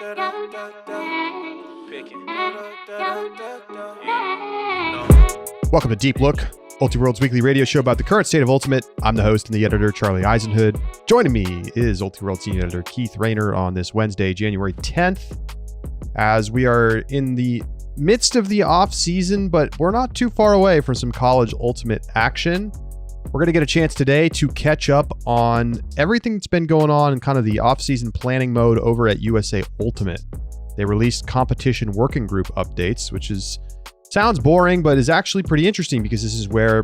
Welcome to Deep Look, Ultiworld's weekly radio show about the current state of Ultimate. I'm the host and the editor, Charlie Eisenhood. Joining me is Ultiworld senior editor Keith Rayner on this Wednesday, January 10th, as we are in the midst of the off season, but we're not too far away from some college Ultimate action. We're going to get a chance today to catch up on everything that's been going on in kind of the off-season planning mode over at USA Ultimate. They released competition working group updates, which sounds boring, but is actually pretty interesting because this is where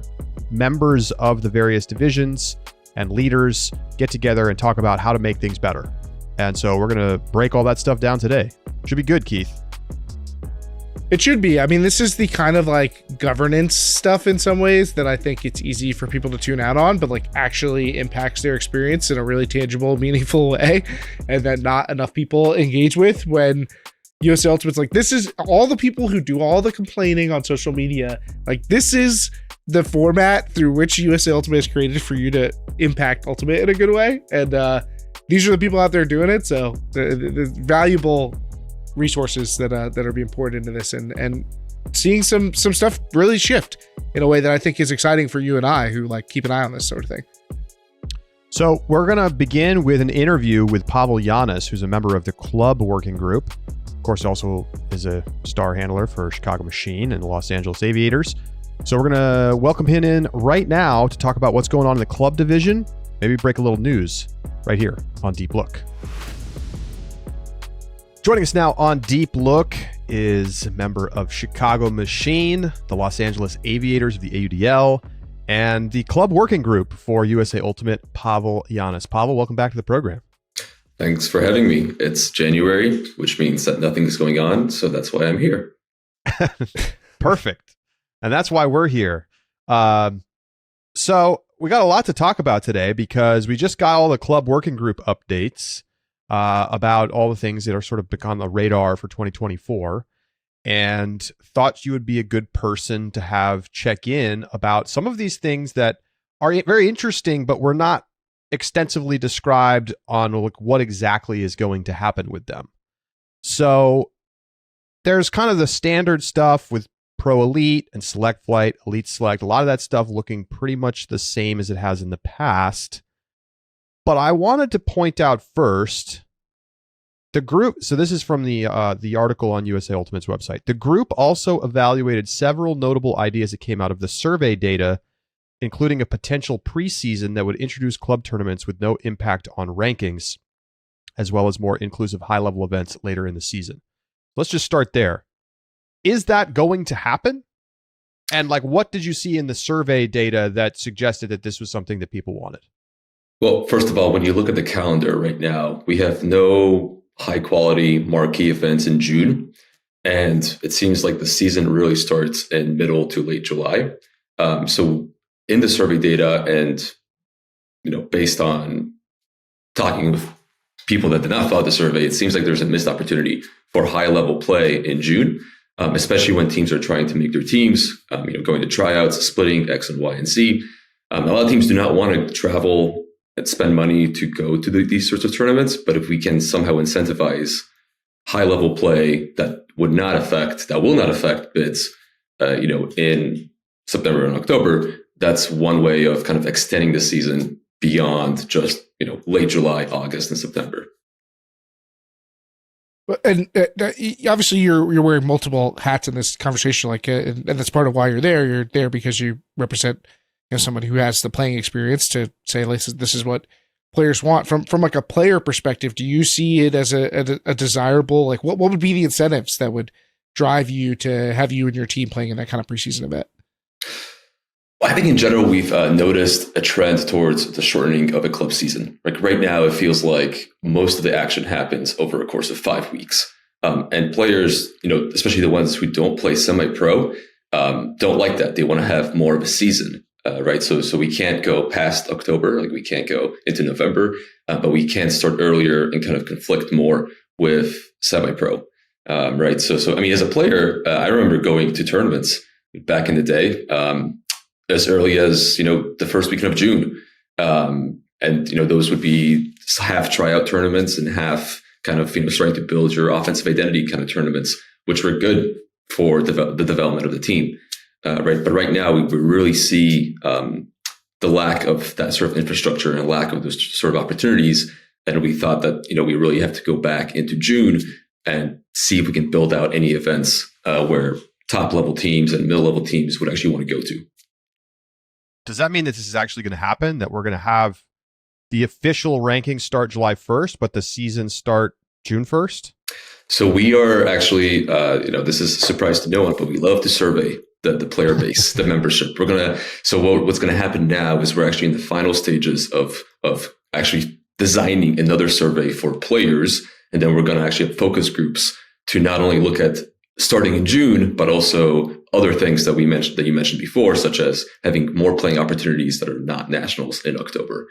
members of the various divisions and leaders get together and talk about how to make things better. And so we're going to break all that stuff down today. Should be good, Keith. It should be. I mean, this is the kind of like governance stuff in some ways that I think it's easy for people to tune out on, but like actually impacts their experience in a really tangible, meaningful way, and that not enough people engage with. When USA Ultimate's like, this is all the people who do all the complaining on social media. Like, this is the format through which USA Ultimate is created for you to impact Ultimate in a good way. And these are the people out there doing it. So the valuable resources that are being poured into this, and seeing some stuff really shift in a way that I think is exciting for you and I, who like keep an eye on this sort of thing. So we're going to begin with an interview with Pawel Janas, who's a member of the club working group. Of course, also is a star handler for Chicago Machine and the Los Angeles Aviators. So we're going to welcome him in right now to talk about what's going on in the club division, maybe break a little news right here on Deep Look. Joining us now on Deep Look is a member of Chicago Machine, the Los Angeles Aviators of the AUDL, and the club working group for USA Ultimate, Pawel Janas. Pawel, welcome back to the program. Thanks for having me. It's January, which means that nothing is going on, so that's why I'm here. Perfect. And that's why we're here. So we got a lot to talk about today because we just got all the club working group updates about all the things that are sort of on the radar for 2024, and thought you would be a good person to have check in about some of these things that are very interesting, but were not extensively described on like what exactly is going to happen with them. So there's kind of the standard stuff with Pro Elite and Select Flight, Elite Select, a lot of that stuff looking pretty much the same as it has in the past. But I wanted to point out first, the group, so this is from the article on USA Ultimate's website. The group also evaluated several notable ideas that came out of the survey data, including a potential preseason that would introduce club tournaments with no impact on rankings, as well as more inclusive high-level events later in the season. Let's just start there. Is that going to happen? And like, what did you see in the survey data that suggested that this was something that people wanted? Well, first of all, when you look at the calendar right now, we have no high quality marquee events in June. And it seems like the season really starts in middle to late July. So in the survey data and, based on talking with people that did not fill out the survey, it seems like there's a missed opportunity for high level play in June, especially when teams are trying to make their teams, going to tryouts, splitting X and Y and Z. A lot of teams do not want to travel and spend money to go to these sorts of tournaments. But if we can somehow incentivize high level play that will not affect bids, in September and October, that's one way of kind of extending the season beyond just, late July, August, and September. And obviously you're wearing multiple hats in this conversation, and that's part of why you're there. You're there because you represent somebody who has the playing experience to say, this is what players want. From like a player perspective, do you see it as a desirable, like what would be the incentives that would drive you to have you and your team playing in that kind of preseason event? Well, I think in general, we've noticed a trend towards the shortening of a club season. Like right now, it feels like most of the action happens over a course of 5 weeks. And players, especially the ones who don't play semi-pro, don't like that. They want to have more of a season. Right. So we can't go past October, like we can't go into November, but we can start earlier and kind of conflict more with semi-pro. Right. So, I mean, as a player, I remember going to tournaments back in the day, as early as, the first weekend of June. And, those would be half tryout tournaments and half kind of starting to build your offensive identity kind of tournaments, which were good for the development of the team. Right, but right now we really see the lack of that sort of infrastructure and lack of those sort of opportunities. And we thought that we really have to go back into June and see if we can build out any events where top level teams and middle level teams would actually want to go to. Does that mean that this is actually going to happen? That we're going to have the official rankings start July 1st, but the season start June 1st? So we are actually, this is a surprise to no one, but we love to survey the player base, the membership. What's going to happen now is we're actually in the final stages of actually designing another survey for players. And then we're going to actually have focus groups to not only look at starting in June, but also other things that you mentioned before, such as having more playing opportunities that are not nationals in October.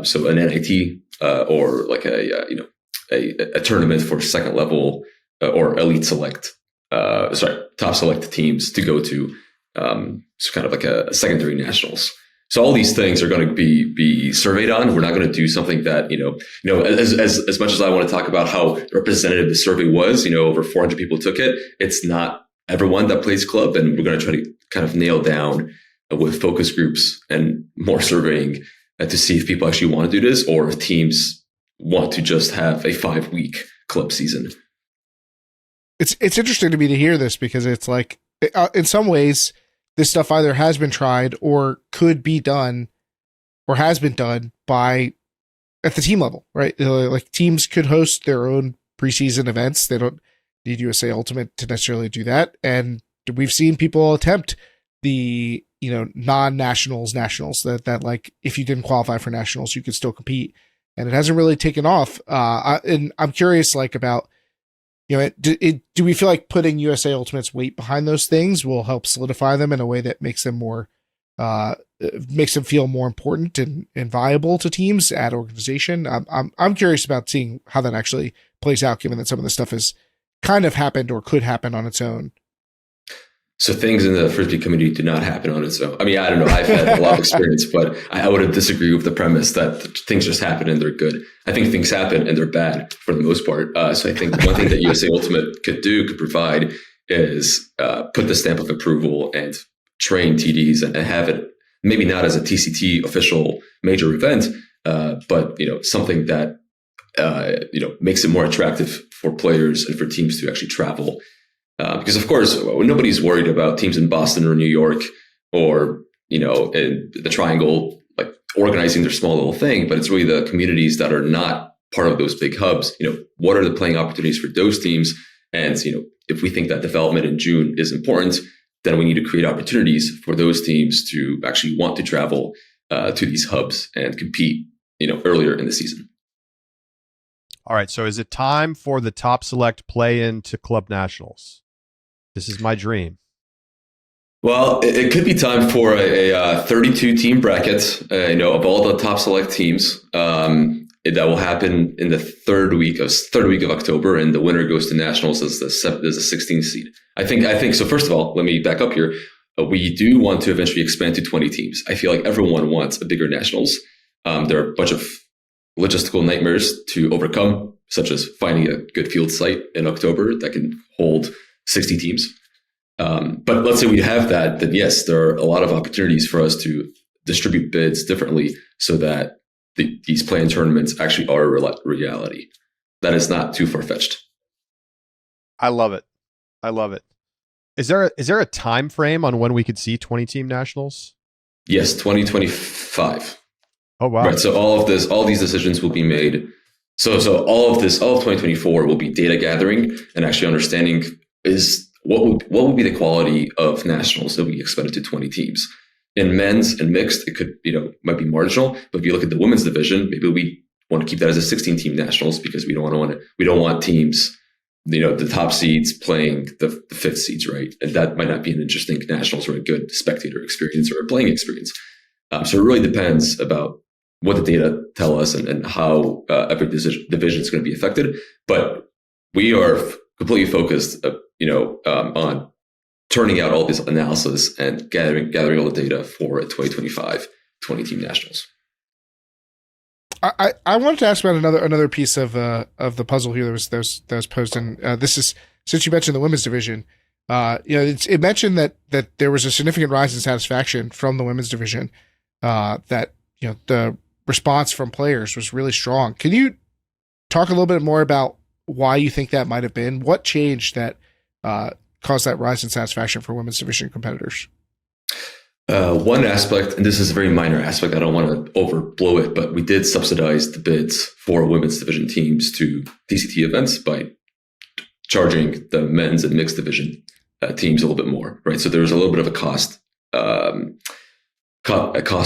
So an NIT or like a tournament for second level or elite select, top select teams to go to. So kind of like a secondary nationals. So all these things are going to be surveyed on. We're not going to do something that, as much as I want to talk about how representative the survey was, over 400 people took it. It's not everyone that plays club. And we're going to try to kind of nail down with focus groups and more surveying to see if people actually want to do this or if teams want to just have a 5-week club season. It's interesting to me to hear this because it's like, in some ways, this stuff either has been tried or could be done or has been done at the team level, right? Like teams could host their own preseason events. They don't need USA Ultimate to necessarily do that. And we've seen people attempt the, non-nationals, nationals that like, if you didn't qualify for nationals, you could still compete. And it hasn't really taken off. And I'm curious, like about, do we feel like putting USA Ultimate's weight behind those things will help solidify them in a way that makes them feel more important and viable to teams at organization? I'm curious about seeing how that actually plays out, given that some of the stuff has kind of happened or could happen on its own. So things in the Frisbee community do not happen on its own. I mean, I don't know. I've had a lot of experience, but I would disagree with the premise that things just happen and they're good. I think things happen and they're bad for the most part. So I think one thing that USA Ultimate could provide is put the stamp of approval and train TDs and have it maybe not as a TCT official major event, but something that makes it more attractive for players and for teams to actually travel. Because of course, nobody's worried about teams in Boston or New York or, in the Triangle, like organizing their small little thing, but it's really the communities that are not part of those big hubs. What are the playing opportunities for those teams? And, if we think that development in June is important, then we need to create opportunities for those teams to actually want to travel to these hubs and compete, earlier in the season. All right. So is it time for the top select play into club nationals? This is my dream. Well, it could be time for a 32-team bracket, of all the top select teams. That will happen in the third week of October, and the winner goes to nationals as the 16th seed. I think. So first of all, let me back up here. We do want to eventually expand to 20 teams. I feel like everyone wants a bigger nationals. There are a bunch of logistical nightmares to overcome, such as finding a good field site in October that can hold 60 teams. But let's say we have that, then yes, there are a lot of opportunities for us to distribute bids differently so that these play-in tournaments actually are a reality. That is not too far-fetched. I love it. Is there a time frame on when we could see 20-team nationals? Yes, 2025. Oh, wow. Right. So all these decisions will be made. So all of 2024 will be data gathering and actually understanding is what would be the quality of nationals that we expected to 20 teams. In men's and mixed, it could, might be marginal. But if you look at the women's division, maybe we want to keep that as a 16-team nationals because we don't want teams, the top seeds playing the fifth seeds, right? And that might not be an interesting nationals or a good spectator experience or a playing experience. So it really depends about what the data tell us and how every division is going to be affected. But we are completely focused, on turning out all this analysis and gathering all the data for a 2025 20-team nationals. I wanted to ask about another piece of the puzzle here that was posed in. This is, since you mentioned the women's division. It mentioned that there was a significant rise in satisfaction from the women's division. That the response from players was really strong. Can you talk a little bit more about why you think that might have been? What changed that caused that rise in satisfaction for women's division competitors? One aspect, and this is a very minor aspect, I don't want to overblow it, but we did subsidize the bids for women's division teams to DCT events by charging the men's and mixed division teams a little bit more, right? So there was a little bit of a cost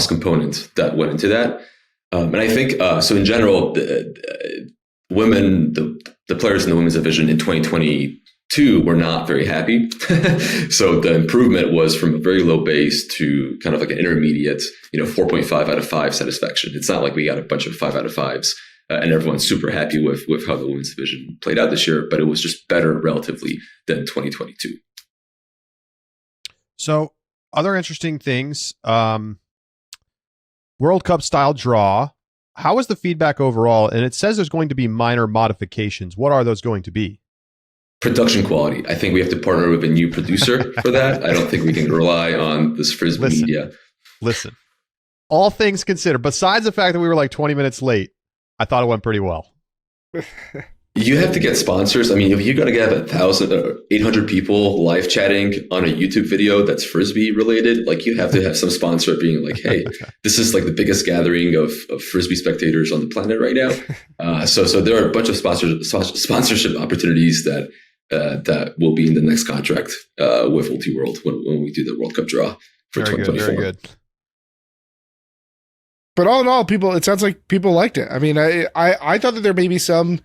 component that went into that. And I think, so in general, the players in the women's division in 2022 were not very happy. So the improvement was from a very low base to kind of like an intermediate, 4.5 out of 5 satisfaction. It's not like we got a bunch of 5 out of 5s and everyone's super happy with how the women's division played out this year, but it was just better relatively than 2022. So other interesting things, World Cup style draw. How was the feedback overall? And it says there's going to be minor modifications. What are those going to be? Production quality. I think we have to partner with a new producer for that. I don't think we can rely on this Frisbee media. Listen, all things considered, besides the fact that we were like 20 minutes late, I thought it went pretty well. You have to get sponsors. I mean, if you're going to get 1,000 or 800 people live chatting on a YouTube video that's Frisbee related, like you have to have some sponsor being like, hey, this is like the biggest gathering of Frisbee spectators on the planet right now. So there are a bunch of sponsorship opportunities that will be in the next contract with Ulti World when we do the World Cup draw for 2024. Very good. But all in all, it sounds like people liked it. I mean, I thought that there may be some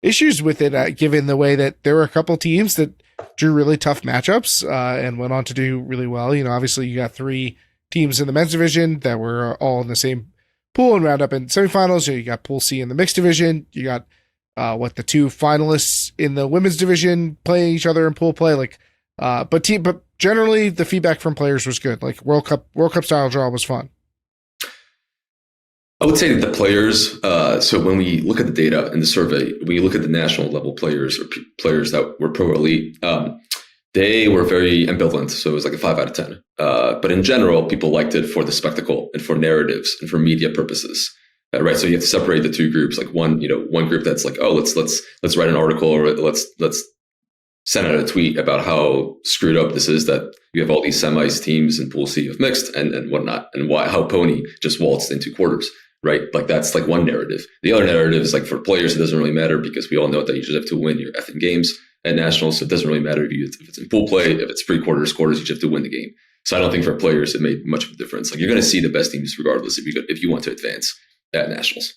issues with it, given the way that there were a couple teams that drew really tough matchups and went on to do really well. Obviously you got 3 teams in the men's division that were all in the same pool and round up in semifinals. You got Pool C in the mixed division. You got the 2 finalists in the women's division playing each other in pool play. But generally the feedback from players was good. Like World Cup style draw was fun. I would say that the players, so when we look at the data in the survey, when you look at the national level players or players that were pro elite, they were very ambivalent. So it was like a 5 out of 10. But in general, people liked it for the spectacle and for narratives and for media purposes. Right. So you have to separate the 2 groups, like one group that's like, oh, let's write an article or let's send out a tweet about how screwed up this is that you have all these semis teams in Pool C of mixed and whatnot, and how Pony just waltzed into quarters. Right. Like that's like one narrative. The other narrative is like for players, it doesn't really matter because we all know that you just have to win your effing games at nationals. So it doesn't really matter if it's in pool play, if it's pre-quarters, quarters, you just have to win the game. So I don't think for players, it made much of a difference. Like you're going to see the best teams regardless if you want to advance at nationals.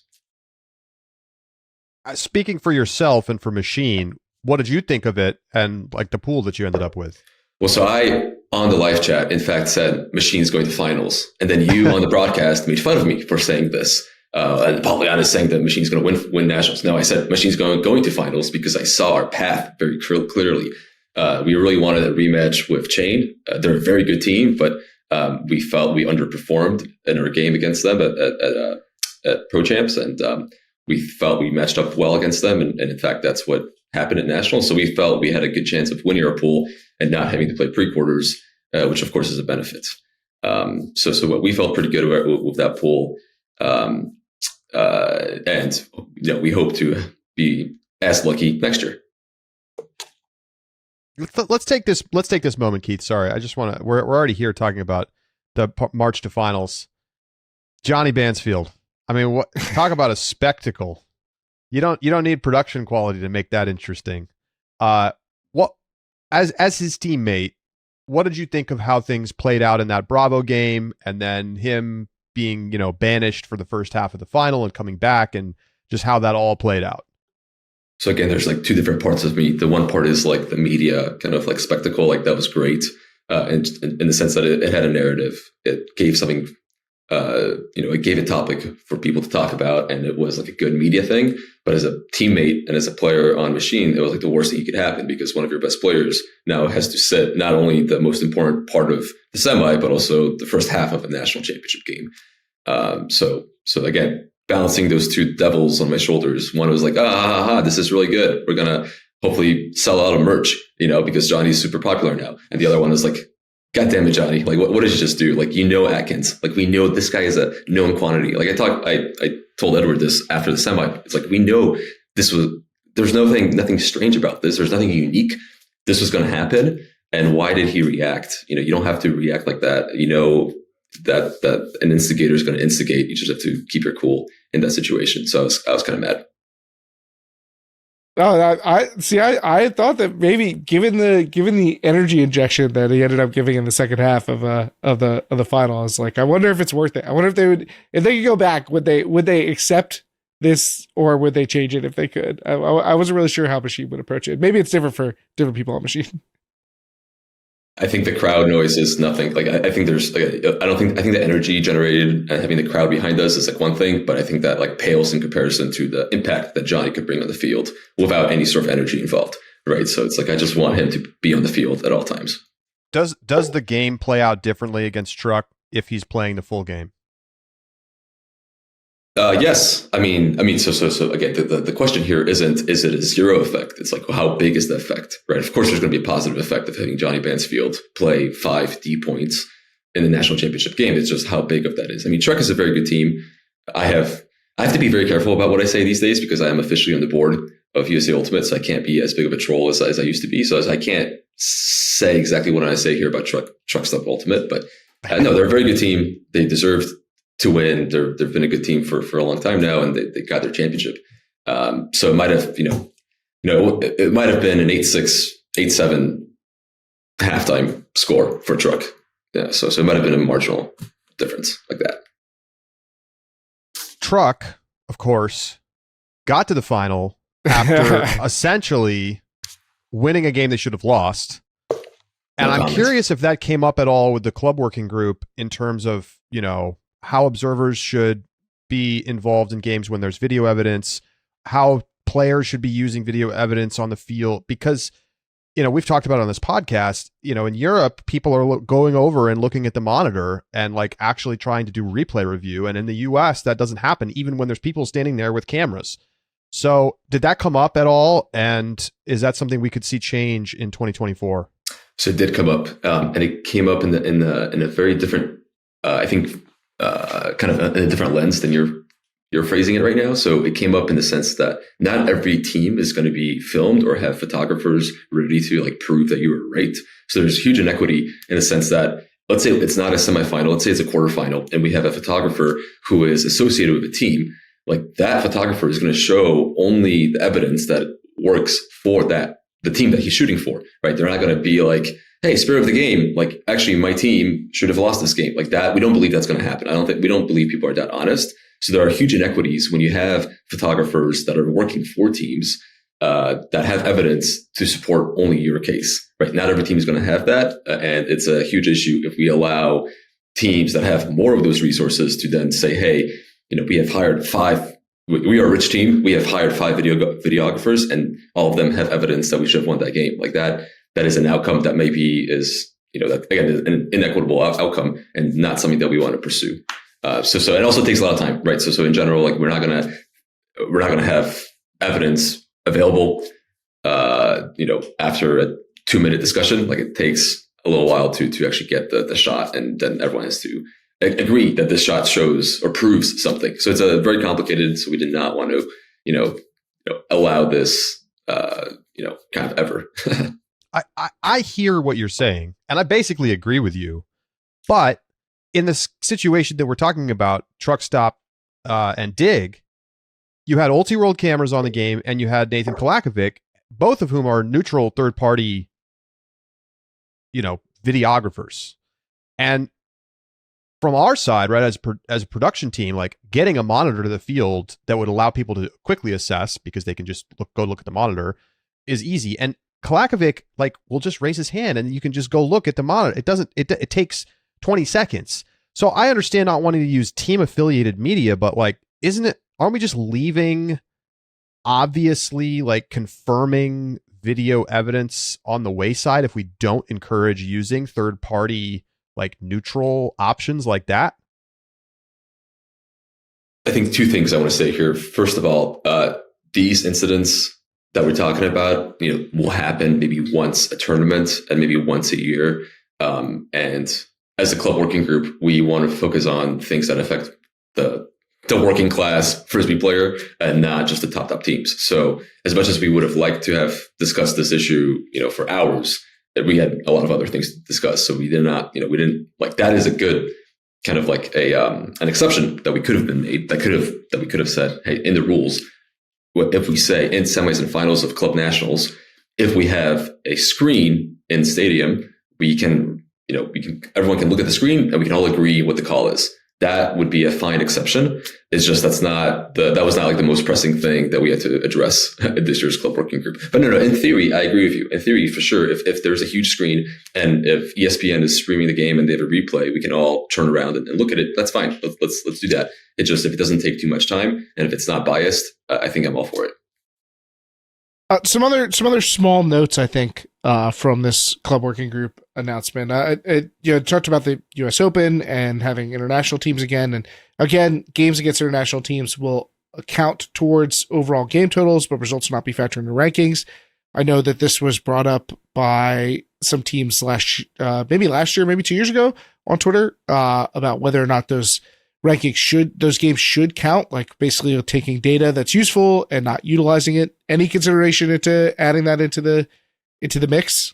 Speaking for yourself and for Machine, what did you think of it and like the pool that you ended up with? Well, so I, on the live chat, in fact, said Machine's going to finals. And then you on the broadcast made fun of me for saying this. And Pawel Janas saying that Machine's going to win nationals. No, I said Machine's going to finals because I saw our path very clearly. We really wanted a rematch with Chain. They're a very good team, but we felt we underperformed in our game against them at Pro Champs. And we felt we matched up well against them. And in fact, that's what happened at nationals. So we felt we had a good chance of winning our pool and not having to play pre-quarters, which of course is a benefit. So what we felt pretty good with that pool. And we hope to be as lucky next year. Let's take this moment, Keith. Sorry, I just want to. We're already here talking about the march to finals. Johnny Bansfield. I mean, what talk about a spectacle. You don't need production quality to make that interesting. What as his teammate, what did you think of how things played out in that Bravo game, and then him being banished for the first half of the final and coming back, and just how that all played out? So again, there's like 2 different parts of me. The one part is like the media kind of like spectacle, like that was great, in the sense that it had a narrative. It gave something. It gave a topic for people to talk about, and it was like a good media thing. But as a teammate and as a player on Machine, it was like the worst thing that could happen because one of your best players now has to sit not only the most important part of the semi, but also the first half of a national championship game. So again, balancing those two devils on my shoulders. One was like, this is really good. We're going to hopefully sell out of merch, because Johnny's super popular now. And the other one is like, God damn it, Johnny. Like, what did you just do? Like, Atkins. Like, we know this guy is a known quantity. Like, I told Edward this after the semi. It's like, we know there's nothing strange about this. There's nothing unique. This was going to happen. And why did he react? You don't have to react like that. That an instigator is going to instigate. You just have to keep your cool in that situation. So I was kind of mad. Oh, I thought that maybe given the energy injection that he ended up giving in the second half of the final, I was like, I wonder if it's worth it. I wonder if they could go back, would they accept this, or would they change it if they could? I wasn't really sure how Machine would approach it. Maybe it's different for different people on Machine. I think the crowd noise is nothing. Like, I think there's like, I think the energy generated and having the crowd behind us is like one thing, but I think that like pales in comparison to the impact that Johnny could bring on the field without any sort of energy involved. Right. So it's like, I just want him to be on the field at all times. Does the game play out differently against Truck if he's playing the full game? Yes. I mean, so again, the question here isn't, is it a zero effect? It's like, well, how big is the effect, right? Of course, there's going to be a positive effect of having Johnny Mansfield play 5 D points in the national championship game. It's just how big of that is. I mean, Trek is a very good team. I have to be very careful about what I say these days because I am officially on the board of USAU Ultimate, so I can't be as big of a troll as I used to be. So I can't say exactly what I say here about Truck Stop Ultimate, but no, they're a very good team. They deserved to win. They've been a good team for a long time now, and they got their championship. So it might have, it might have been an 8-6, 8-7 halftime score for Truck. Yeah, so it might have been a marginal difference like that. Truck, of course, got to the final after essentially winning a game they should have lost. And I'm curious if that came up at all with the club working group in terms of, how observers should be involved in games when there's video evidence, how players should be using video evidence on the field. Because, we've talked about it on this podcast, in Europe, people are going over and looking at the monitor and like actually trying to do replay review. And in the US, that doesn't happen, even when there's people standing there with cameras. So did that come up at all? And is that something we could see change in 2024? So it did come up, and it came up in a very different, I think, kind of in a different lens than you're phrasing it right now. So it came up in the sense that not every team is going to be filmed or have photographers ready to like prove that you were right. So there's huge inequity in the sense that, let's say it's not a semifinal, let's say it's a quarterfinal, and we have a photographer who is associated with a team. Like that photographer is going to show only the evidence that works for the team that he's shooting for, right? They're not going to be like, hey, spirit of the game, like actually my team should have lost this game like that. We don't believe that's going to happen. We don't believe people are that honest. So there are huge inequities when you have photographers that are working for teams that have evidence to support only your case, right? Not every team is going to have that. And it's a huge issue if we allow teams that have more of those resources to then say, hey, we have hired 5, we are a rich team. We have hired 5 videographers and all of them have evidence that we should have won that game like that. That is an outcome that maybe is, that again, is an inequitable outcome and not something that we want to pursue. So it also takes a lot of time, right? So in general, like we're not gonna have evidence available, after a 2-minute discussion. Like it takes a little while to actually get the shot, and then everyone has to agree that this shot shows or proves something. So it's a very complicated. So we did not want to, allow this, kind of ever. I hear what you're saying, and I basically agree with you. But in this situation that we're talking about, Truck Stop and Dig, you had Ulti-World cameras on the game, and you had Nathan Kolakovic, both of whom are neutral third-party, videographers. And from our side, right, as a production team, like getting a monitor to the field that would allow people to quickly assess because they can just go look at the monitor is easy. And Kolakovic will just raise his hand and you can just go look at the monitor. It takes 20 seconds. So I understand not wanting to use team affiliated media, but aren't we just leaving obviously confirming video evidence on the wayside if we don't encourage using third party neutral options like that? I think two things I want to say here. First of all, these incidents that we're talking about, will happen maybe once a tournament and maybe once a year. And as a club working group, we want to focus on things that affect the working class Frisbee player and not just the top teams. So as much as we would have liked to have discussed this issue, for hours, we had a lot of other things to discuss. So we did not, we didn't like, that is a good kind of like an exception that we could have been made, that we could have said, hey, in the rules, if we say in semis and finals of club nationals, if we have a screen in stadium, everyone can look at the screen and we can all agree what the call is. That would be a fine exception. It's just that was not like the most pressing thing that we had to address at this year's club working group. But no, in theory, I agree with you. In theory, for sure, if there's a huge screen and if ESPN is streaming the game and they have a replay, we can all turn around and look at it. That's fine. Let's do that. It's just if it doesn't take too much time and if it's not biased, I think I'm all for it. Some other small notes, I think, from this club working group announcement. It talked about the US Open and having international teams again. And again, games against international teams will count towards overall game totals, but results will not be factored into rankings. I know that this was brought up by some teams maybe last year, maybe 2 years ago on Twitter, about whether or not those games should count, like basically taking data that's useful and not utilizing it. Any consideration into adding that into the mix?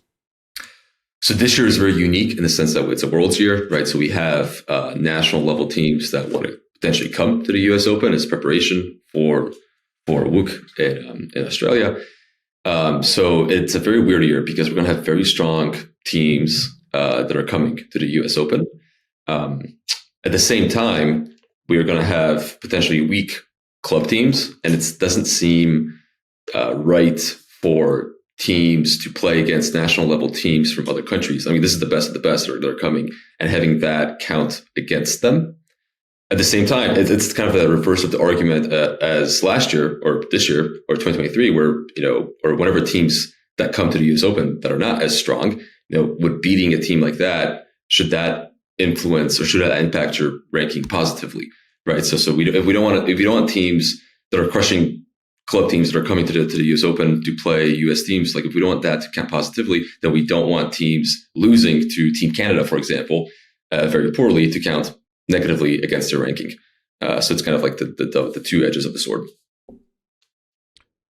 So this year is very unique in the sense that it's a World's year, right? So we have national level teams that want to potentially come to the US Open as preparation for WUC in Australia. So it's a very weird year because we're going to have very strong teams that are coming to the US Open. At the same time, we are going to have potentially weak club teams, and it doesn't seem right for teams to play against national level teams from other countries. I mean, this is the best of the best that are coming, and having that count against them. At the same time, it's kind of the reverse of the argument as last year or this year or 2023, where, or whenever teams that come to the US Open that are not as strong, with beating a team like that, should that influence or should that impact your ranking positively, right? So if we don't want teams that are crushing club teams that are coming to the US Open to play US teams, like if we don't want that to count positively, then we don't want teams losing to Team Canada, for example, very poorly to count negatively against their ranking. So it's kind of like the two edges of the sword.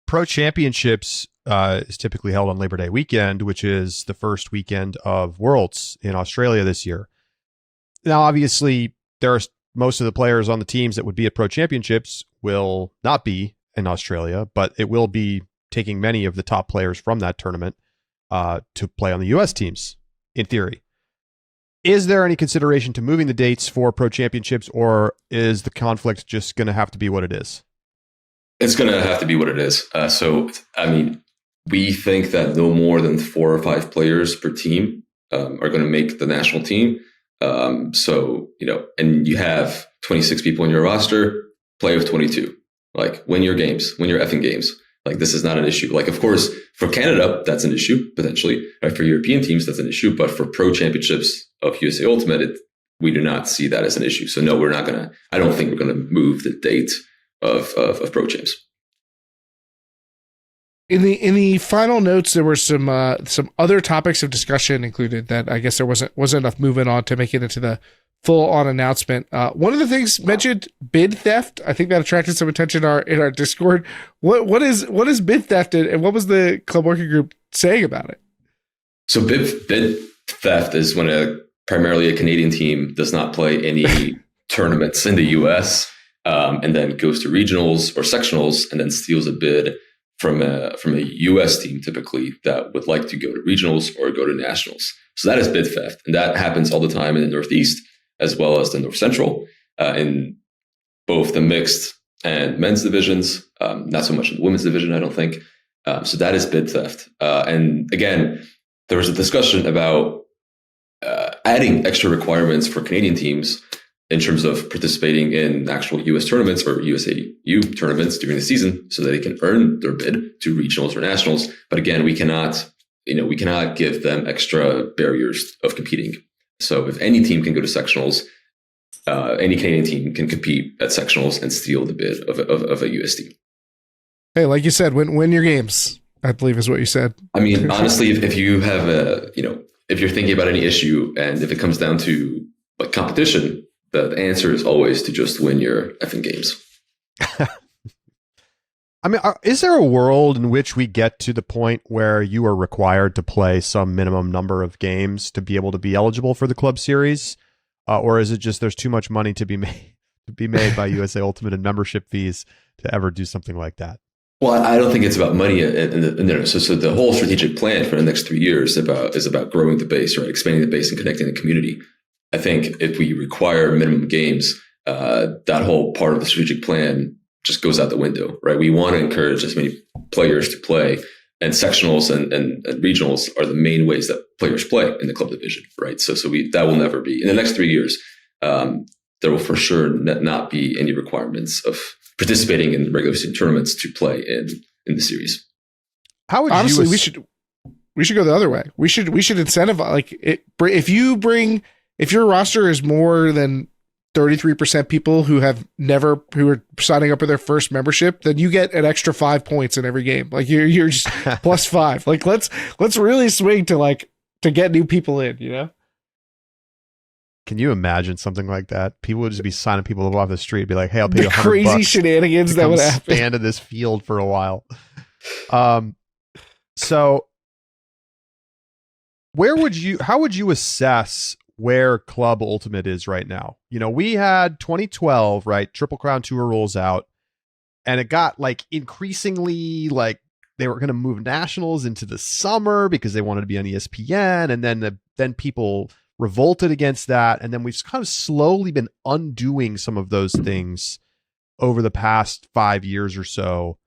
Pro Championships is typically held on Labor Day weekend, which is the first weekend of Worlds in Australia this year. Now, obviously, most of the players on the teams that would be at Pro Championships will not be in Australia, but it will be taking many of the top players from that tournament to play on the U.S. teams, in theory. Is there any consideration to moving the dates for Pro Championships, or is the conflict just going to have to be what it is? It's going to have to be what it is. We think that no more than 4 or 5 players per team are going to make the national team. And you have 26 people in your roster, play with 22. Like, win your effing games. Like, this is not an issue. Like, of course, for Canada, that's an issue, potentially. Right? For European teams, that's an issue. But for Pro Championships of USA Ultimate, we do not see that as an issue. So no, I don't think we're going to move the date of Pro Champs. In the final notes, there were some other topics of discussion included that I guess there wasn't enough movement on to make it into the full on announcement. One of the things mentioned bid theft. I think that attracted some attention in our Discord. What is bid theft, and what was the club working group saying about it? So bid theft is when primarily a Canadian team does not play any tournaments in the US, and then goes to regionals or sectionals and then steals a bid from a US team, typically, that would like to go to regionals or go to nationals. So that is bid theft. And that happens all the time in the Northeast, as well as the North Central, in both the mixed and men's divisions, not so much in the women's division, I don't think. So that is bid theft. And again, there was a discussion about adding extra requirements for Canadian teams in terms of participating in actual US tournaments or USAU tournaments during the season so that they can earn their bid to regionals or nationals. But again, we cannot give them extra barriers of competing. So if any team can go to sectionals, any Canadian team can compete at sectionals and steal the bid of a USD. Hey, like you said, win your games, I believe is what you said. I mean, honestly, if you have if you're thinking about any issue and if it comes down to like competition, the answer is always to just win your effing games. I mean, is there a world in which we get to the point where you are required to play some minimum number of games to be able to be eligible for the club series? Or is it just there's too much money to be made by USA Ultimate and membership fees to ever do something like that? Well, I don't think it's about money. So the whole strategic plan for the next 3 years is about growing the base, right? Expanding the base and connecting the community. I think if we require minimum games, that whole part of the strategic plan just goes out the window, right? We want to encourage as many players to play, and sectionals and regionals are the main ways that players play in the club division, right? So that will never be in the next 3 years. There will for sure not be any requirements of participating in regular season tournaments to play in the series. How would honestly we should go the other way. We should incentivize if your roster is more than 33% people who are signing up for their first membership, then you get an extra 5 points in every game. Like you're just plus 5. Like let's really swing to get new people in, you know? Can you imagine something like that? People would just be signing people up off the street, be like, "Hey, I'll pay you $100." Crazy shenanigans that would happen. Stand in this field for a while. So how would you assess where Club Ultimate is right now? You know, we had 2012, right? Triple Crown Tour rolls out, and it got like increasingly like they were going to move nationals into the summer because they wanted to be on ESPN, and then people revolted against that, and then we've kind of slowly been undoing some of those things over the past 5 years or so,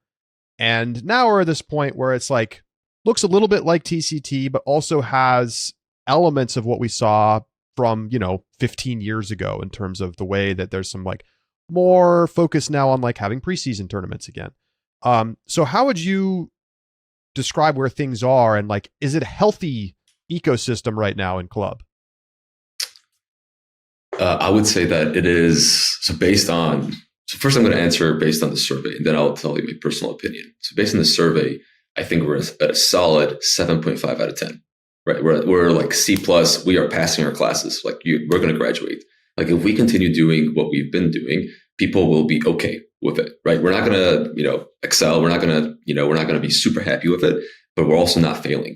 and now we're at this point where it's like looks a little bit like TCT, but also has elements of what we saw from 15 years ago in terms of the way that there's some like more focus now on like having preseason tournaments again. So how would you describe where things are, and like is it a healthy ecosystem right now in club? I would say that it is. So first I'm going to answer based on the survey, and then I'll tell you my personal opinion. So based on the survey, I think we're at a solid 7.5 out of 10, right? We're like C+, we are passing our classes. Like we're going to graduate. Like if we continue doing what we've been doing, people will be okay with it, right? We're not going to, excel. We're not going to be super happy with it, but we're also not failing.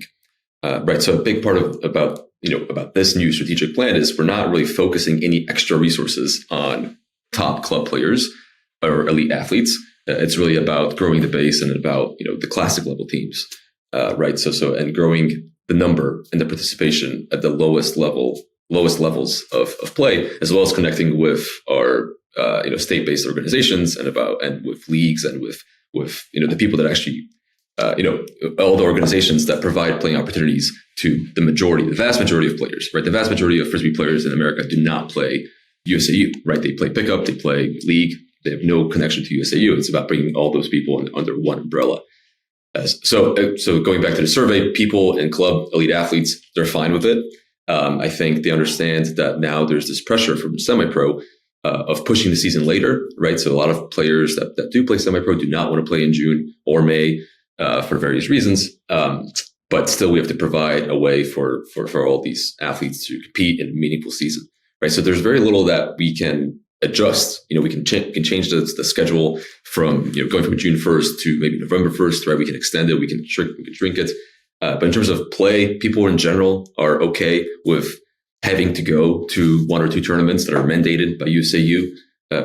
Right. So a big part about this new strategic plan is we're not really focusing any extra resources on top club players or elite athletes. It's really about growing the base and about, the classic level teams. Right. So and growing the number and the participation at the lowest levels of play, as well as connecting with our, state-based organizations and with leagues and with the people that actually, all the organizations that provide playing opportunities to the vast majority of players, right? The vast majority of Frisbee players in America do not play USAU, right? They play pickup, they play league, they have no connection to USAU. It's about bringing all those people under one umbrella. So going back to the survey, people in club, elite athletes, they're fine with it. I think they understand that now there's this pressure from semi-pro of pushing the season later, right? So a lot of players that do play semi-pro do not want to play in June or May for various reasons. But still, we have to provide a way for all these athletes to compete in a meaningful season, right? So there's very little that we can adjust. We can change the schedule from going from June 1st to maybe November 1st, right? We can extend it, we can shrink it. But in terms of play, people in general are okay with having to go to one or two tournaments that are mandated by USAU,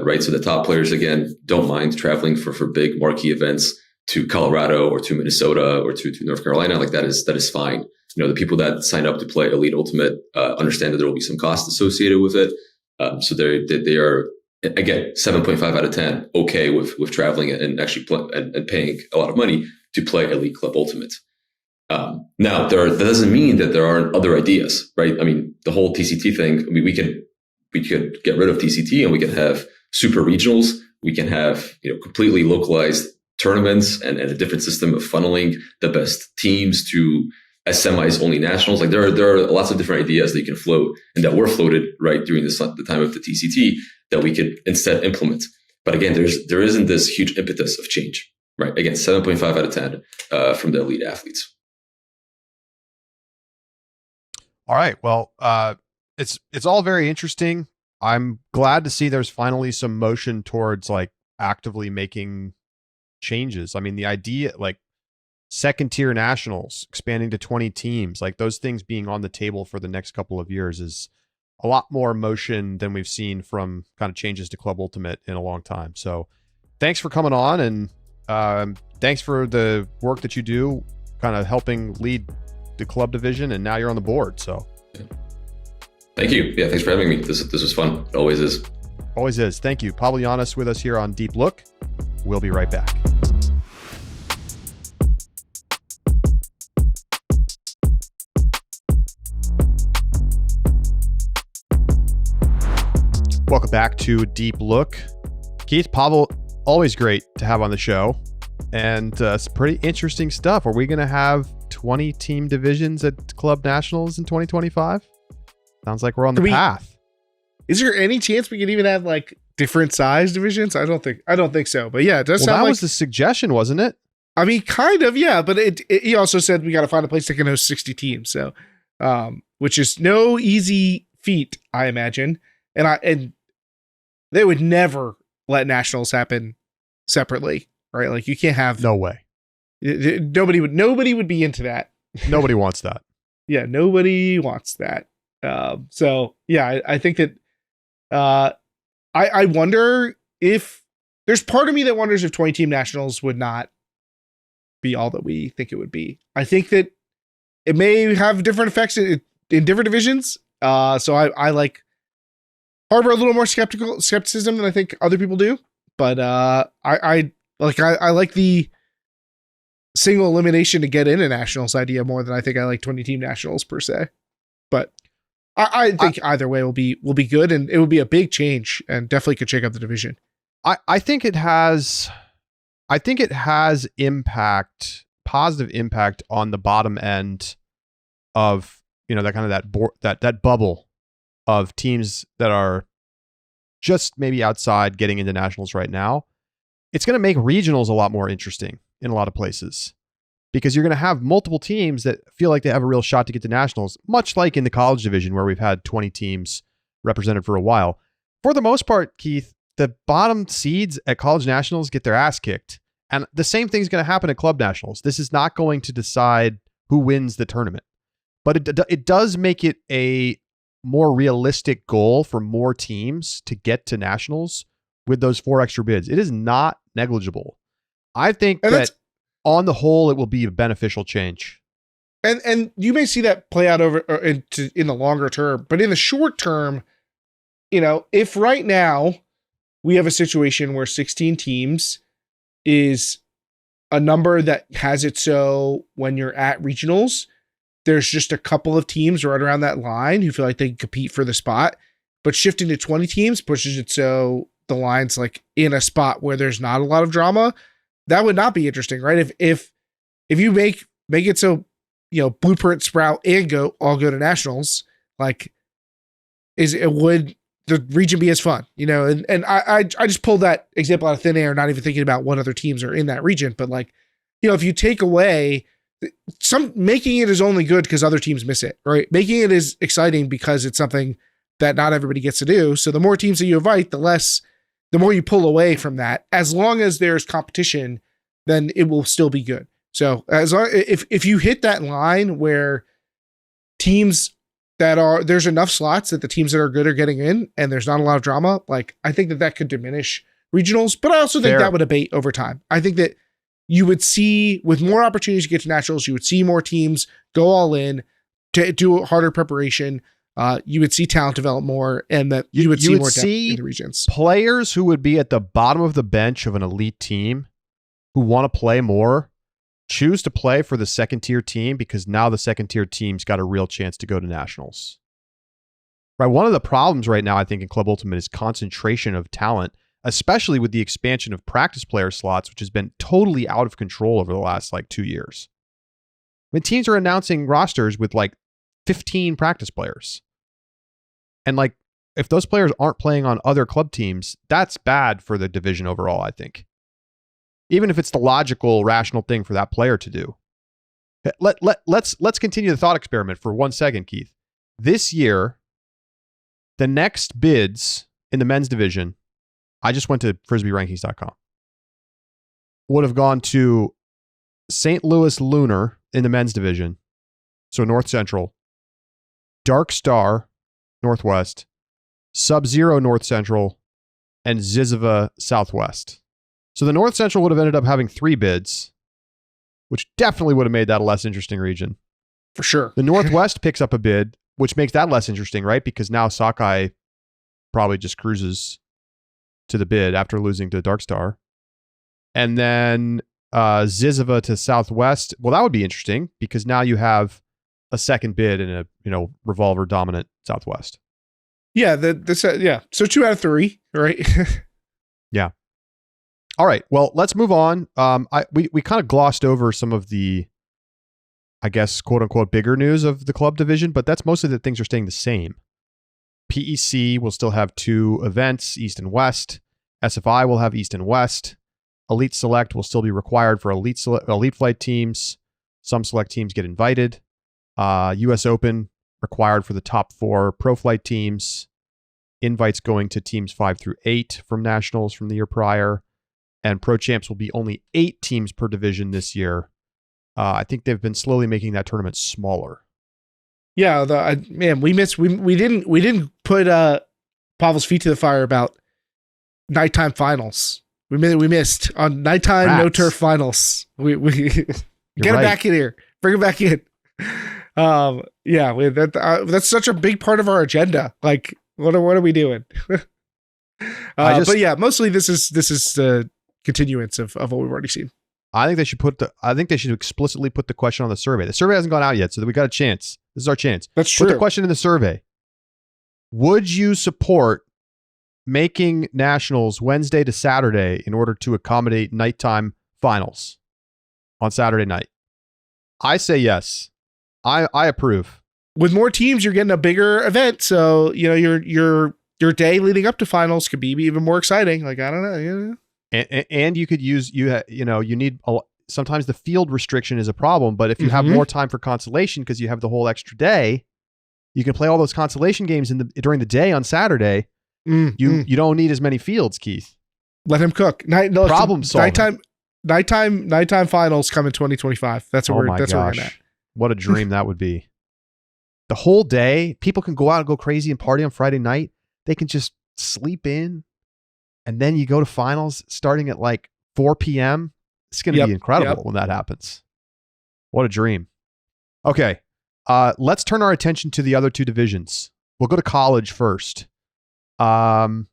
right? So the top players again don't mind traveling for big marquee events to Colorado or to Minnesota or to North Carolina. Like that is fine. The people that sign up to play Elite Ultimate understand that there will be some cost associated with it. So they are, again, 7.5 out of 10, okay with traveling and actually and paying a lot of money to play Elite Club Ultimate. Now, that doesn't mean that there aren't other ideas, right? I mean, the whole TCT thing, I mean, we could get rid of TCT and we can have super regionals. We can have, completely localized tournaments and a different system of funneling the best teams to as semis only nationals. Like there are lots of different ideas that you can float and that were floated right during the time of the TCT that we could instead implement. But again, there isn't this huge impetus of change, right? Again, 7.5 out of 10 from the elite athletes. All right. Well, it's all very interesting. I'm glad to see there's finally some motion towards like actively making changes. I mean, the idea like second tier nationals expanding to 20 teams, like those things being on the table for the next couple of years is a lot more motion than we've seen from kind of changes to Club Ultimate in a long time. So thanks for coming on, and thanks for the work that you do kind of helping lead the club division, and now you're on the board. So thank you. Yeah, thanks for having me. This was fun. It always is. Always is. Thank you. Pawel Janas with us here on Deep Look. We'll be right back. Welcome back to Deep Look. Keith, Pawel, always great to have on the show. And it's pretty interesting stuff. Are we going to have 20 team divisions at Club Nationals in 2025? Sounds like we're on the path. Is there any chance we could even have like different size divisions? I don't think so. But yeah, it does sound like... that was the suggestion, wasn't it? I mean, kind of, yeah. But he also said we got to find a place that can host 60 teams. So, which is no easy feat, I imagine. And they would never let nationals happen separately, right? Like you can't have... No way. Nobody would be into that. Nobody wants that. Yeah, nobody wants that. So yeah, I think that I wonder if there's part of me that wonders if 20 team nationals would not be all that we think it would be. I think that it may have different effects in different divisions. So I like harbor a little more skepticism than I think other people do. But I like the single elimination to get in a nationals idea more than I think I like 20 team nationals per se. But I think either way will be good, and it will be a big change and definitely could shake up the division. I think it has impact, positive impact on the bottom end of, that kind of that bubble of teams that are just maybe outside getting into nationals right now. It's going to make regionals a lot more interesting in a lot of places, because you're going to have multiple teams that feel like they have a real shot to get to nationals, much like in the college division where we've had 20 teams represented for a while. For the most part, Keith, the bottom seeds at college nationals get their ass kicked. And the same thing's going to happen at club nationals. This is not going to decide who wins the tournament, but it does make it a more realistic goal for more teams to get to nationals with those 4 extra bids. It is not negligible. I think that on the whole, it will be a beneficial change. And you may see that play out in the longer term, but in the short term, if right now we have a situation where 16 teams is a number that has it so when you're at regionals, there's just a couple of teams right around that line who feel like they can compete for the spot, but shifting to 20 teams pushes it so the line's like in a spot where there's not a lot of drama. That would not be interesting, right? If you make it so, Blueprint, Sprout, and Go all go to nationals, like would the region be as fun, and I just pulled that example out of thin air, not even thinking about what other teams are in that region. But like, if you take away making it is only good because other teams miss it, right? Making it is exciting because it's something that not everybody gets to do. So the more teams that you invite, the more you pull away from that. As long as there's competition, then it will still be good. So if you hit that line where teams there's enough slots that the teams that are good are getting in and there's not a lot of drama, like I think that could diminish regionals, but I also think that would abate over time. I think that you would see, with more opportunities to get to nationals, you would see more teams go all in to do harder preparation. You would see talent develop more, and that you would see more depth in the regions. Players who would be at the bottom of the bench of an elite team who want to play more choose to play for the second tier team because now the second tier team's got a real chance to go to nationals. Right. One of the problems right now, I think, in Club Ultimate is concentration of talent, especially with the expansion of practice player slots, which has been totally out of control over the last 2 years. mean, teams are announcing rosters with like 15 practice players. And like, if those players aren't playing on other club teams, that's bad for the division overall, I think. Even if it's the logical, rational thing for that player to do. Let's continue the thought experiment for 1 second, Keith. This year, the next bids in the men's division, I just went to frisbeerankings.com, would have gone to St. Louis Lunar in the men's division, so North Central, Dark Star, Northwest, Sub-Zero North Central, and Zizova Southwest. So the North Central would have ended up having 3 bids, which definitely would have made that a less interesting region. For sure. The Northwest picks up a bid, which makes that less interesting, right? Because now Sockeye probably just cruises to the bid after losing to Dark Star. And then Zizova to Southwest. Well, that would be interesting because now you have a second bid in a revolver dominant Southwest. Yeah, yeah. So 2 out of 3, right? Yeah. All right. Well, let's move on. We kind of glossed over some of the, I guess, quote unquote, bigger news of the club division, but that's mostly that things are staying the same. PEC will still have 2 events, East and West. SFI will have East and West. Elite Select will still be required for elite flight teams. Some select teams get invited. US Open required for the top 4 pro flight teams. Invites going to teams 5 through 8 from nationals from the year prior. And Pro Champs will be only 8 teams per division this year. I think they've been slowly making that tournament smaller. Yeah, we didn't put Pavel's feet to the fire about nighttime finals. We missed on nighttime no turf finals. We get him back in here. Bring him back in. That's such a big part of our agenda. Like, what are we doing? But yeah, mostly this is the continuance of what we've already seen. I think they should explicitly put the question on the survey. The survey hasn't gone out yet, so that we got a chance. This is our chance. That's true. Put the question in the survey. Would you support making nationals Wednesday to Saturday in order to accommodate nighttime finals on Saturday night? I say yes. I approve. With more teams, you're getting a bigger event, so your day leading up to finals could be even more exciting. Like, I don't know. And you could use you need sometimes the field restriction is a problem, but if you have more time for consolation because you have the whole extra day, you can play all those consolation games during the day on Saturday. You don't need as many fields, Keith. Let him cook. Problem solving. Nighttime finals come in 2025. That's what we're at. What a dream that would be. The whole day, people can go out and go crazy and party on Friday night. They can just sleep in. And then you go to finals starting at like 4 p.m. It's going to be incredible when that happens. What a dream. Okay. Let's turn our attention to the other 2 divisions. We'll go to college first. The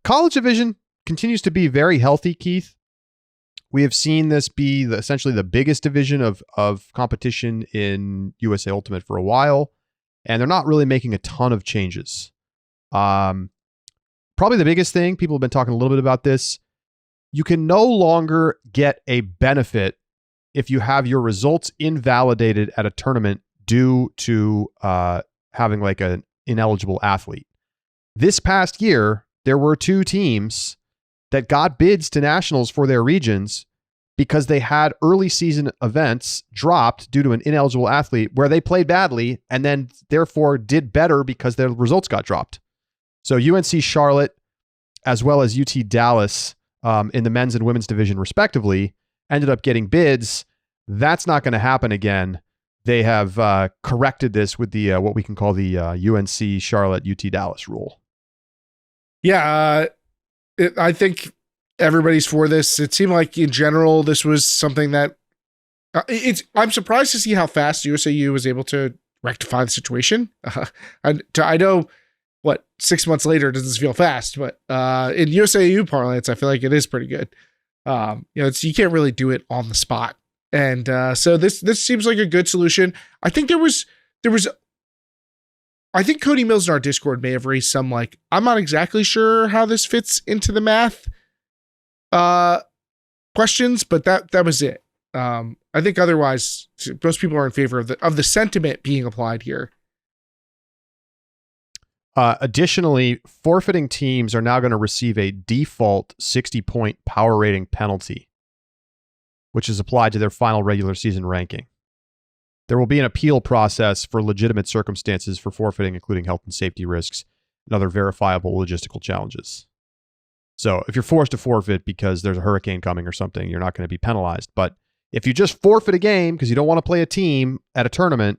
college division continues to be very healthy, Keith. We have seen this be essentially the biggest division of competition in USA Ultimate for a while, and they're not really making a ton of changes. Probably the biggest thing, people have been talking a little bit about this, you can no longer get a benefit if you have your results invalidated at a tournament due to having like an ineligible athlete. This past year, there were 2 teams that got bids to nationals for their regions because they had early season events dropped due to an ineligible athlete where they played badly and then therefore did better because their results got dropped. So UNC Charlotte, as well as UT Dallas in the men's and women's division respectively, ended up getting bids. That's not going to happen again. They have corrected this with the what we can call the UNC Charlotte UT Dallas rule. Yeah, I think everybody's for this. It seemed like in general this was something that I'm surprised to see how fast USAU was able to rectify the situation. I know. 6 months later doesn't feel fast, but in USAU parlance, I feel like it is pretty good. You can't really do it on the spot, and so this seems like a good solution. I think there was. I think Cody Mills in our Discord may have raised some I'm not exactly sure how this fits into the math questions, but that was it. I think otherwise, most people are in favor of the sentiment being applied here. Additionally, forfeiting teams are now going to receive a default 60-point power rating penalty, which is applied to their final regular season ranking. There will be an appeal process for legitimate circumstances for forfeiting, including health and safety risks and other verifiable logistical challenges. So if you're forced to forfeit because there's a hurricane coming or something, you're not going to be penalized. But if you just forfeit a game because you don't want to play a team at a tournament,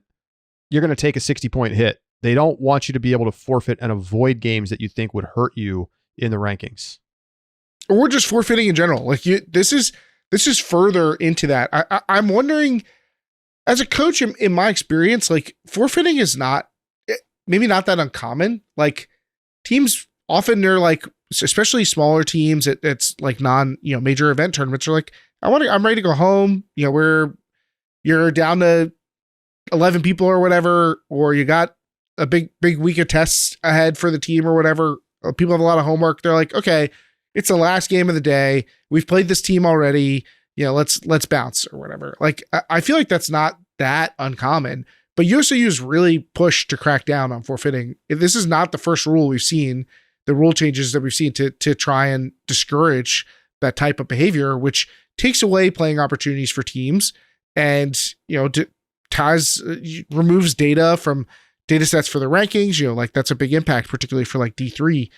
you're going to take a 60-point hit. They don't want you to be able to forfeit and avoid games that you think would hurt you in the rankings. Or just forfeiting in general. Like this is further into that. I'm wondering, as a coach, in my experience, like forfeiting is maybe not that uncommon. Like teams often, they're like, especially smaller teams, it's like major event tournaments are like, I'm ready to go home. Where you're down to 11 people or whatever, or you got a big week of tests ahead for the team or whatever. People have a lot of homework. They're like, okay, it's the last game of the day. We've played this team already. Let's bounce or whatever. Like, I feel like that's not that uncommon, but USAU's really pushed to crack down on forfeiting. This is not the first rule we've seen, the rule changes that we've seen to try and discourage that type of behavior, which takes away playing opportunities for teams and, removes data from data sets for the rankings. Like that's a big impact, particularly for like D3,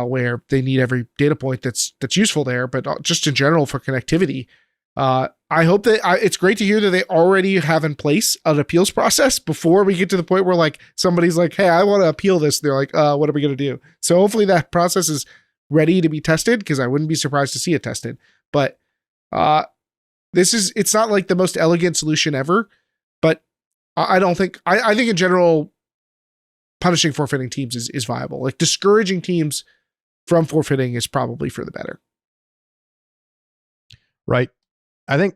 where they need every data point that's useful there, but just in general for connectivity. I hope that it's great to hear that they already have in place an appeals process before we get to the point where like somebody's like, hey, I want to appeal this. They're like, what are we going to do? So hopefully that process is ready to be tested, because I wouldn't be surprised to see it tested. But it's not like the most elegant solution ever, but I think in general, punishing forfeiting teams is viable. Like discouraging teams from forfeiting is probably for the better. Right. I think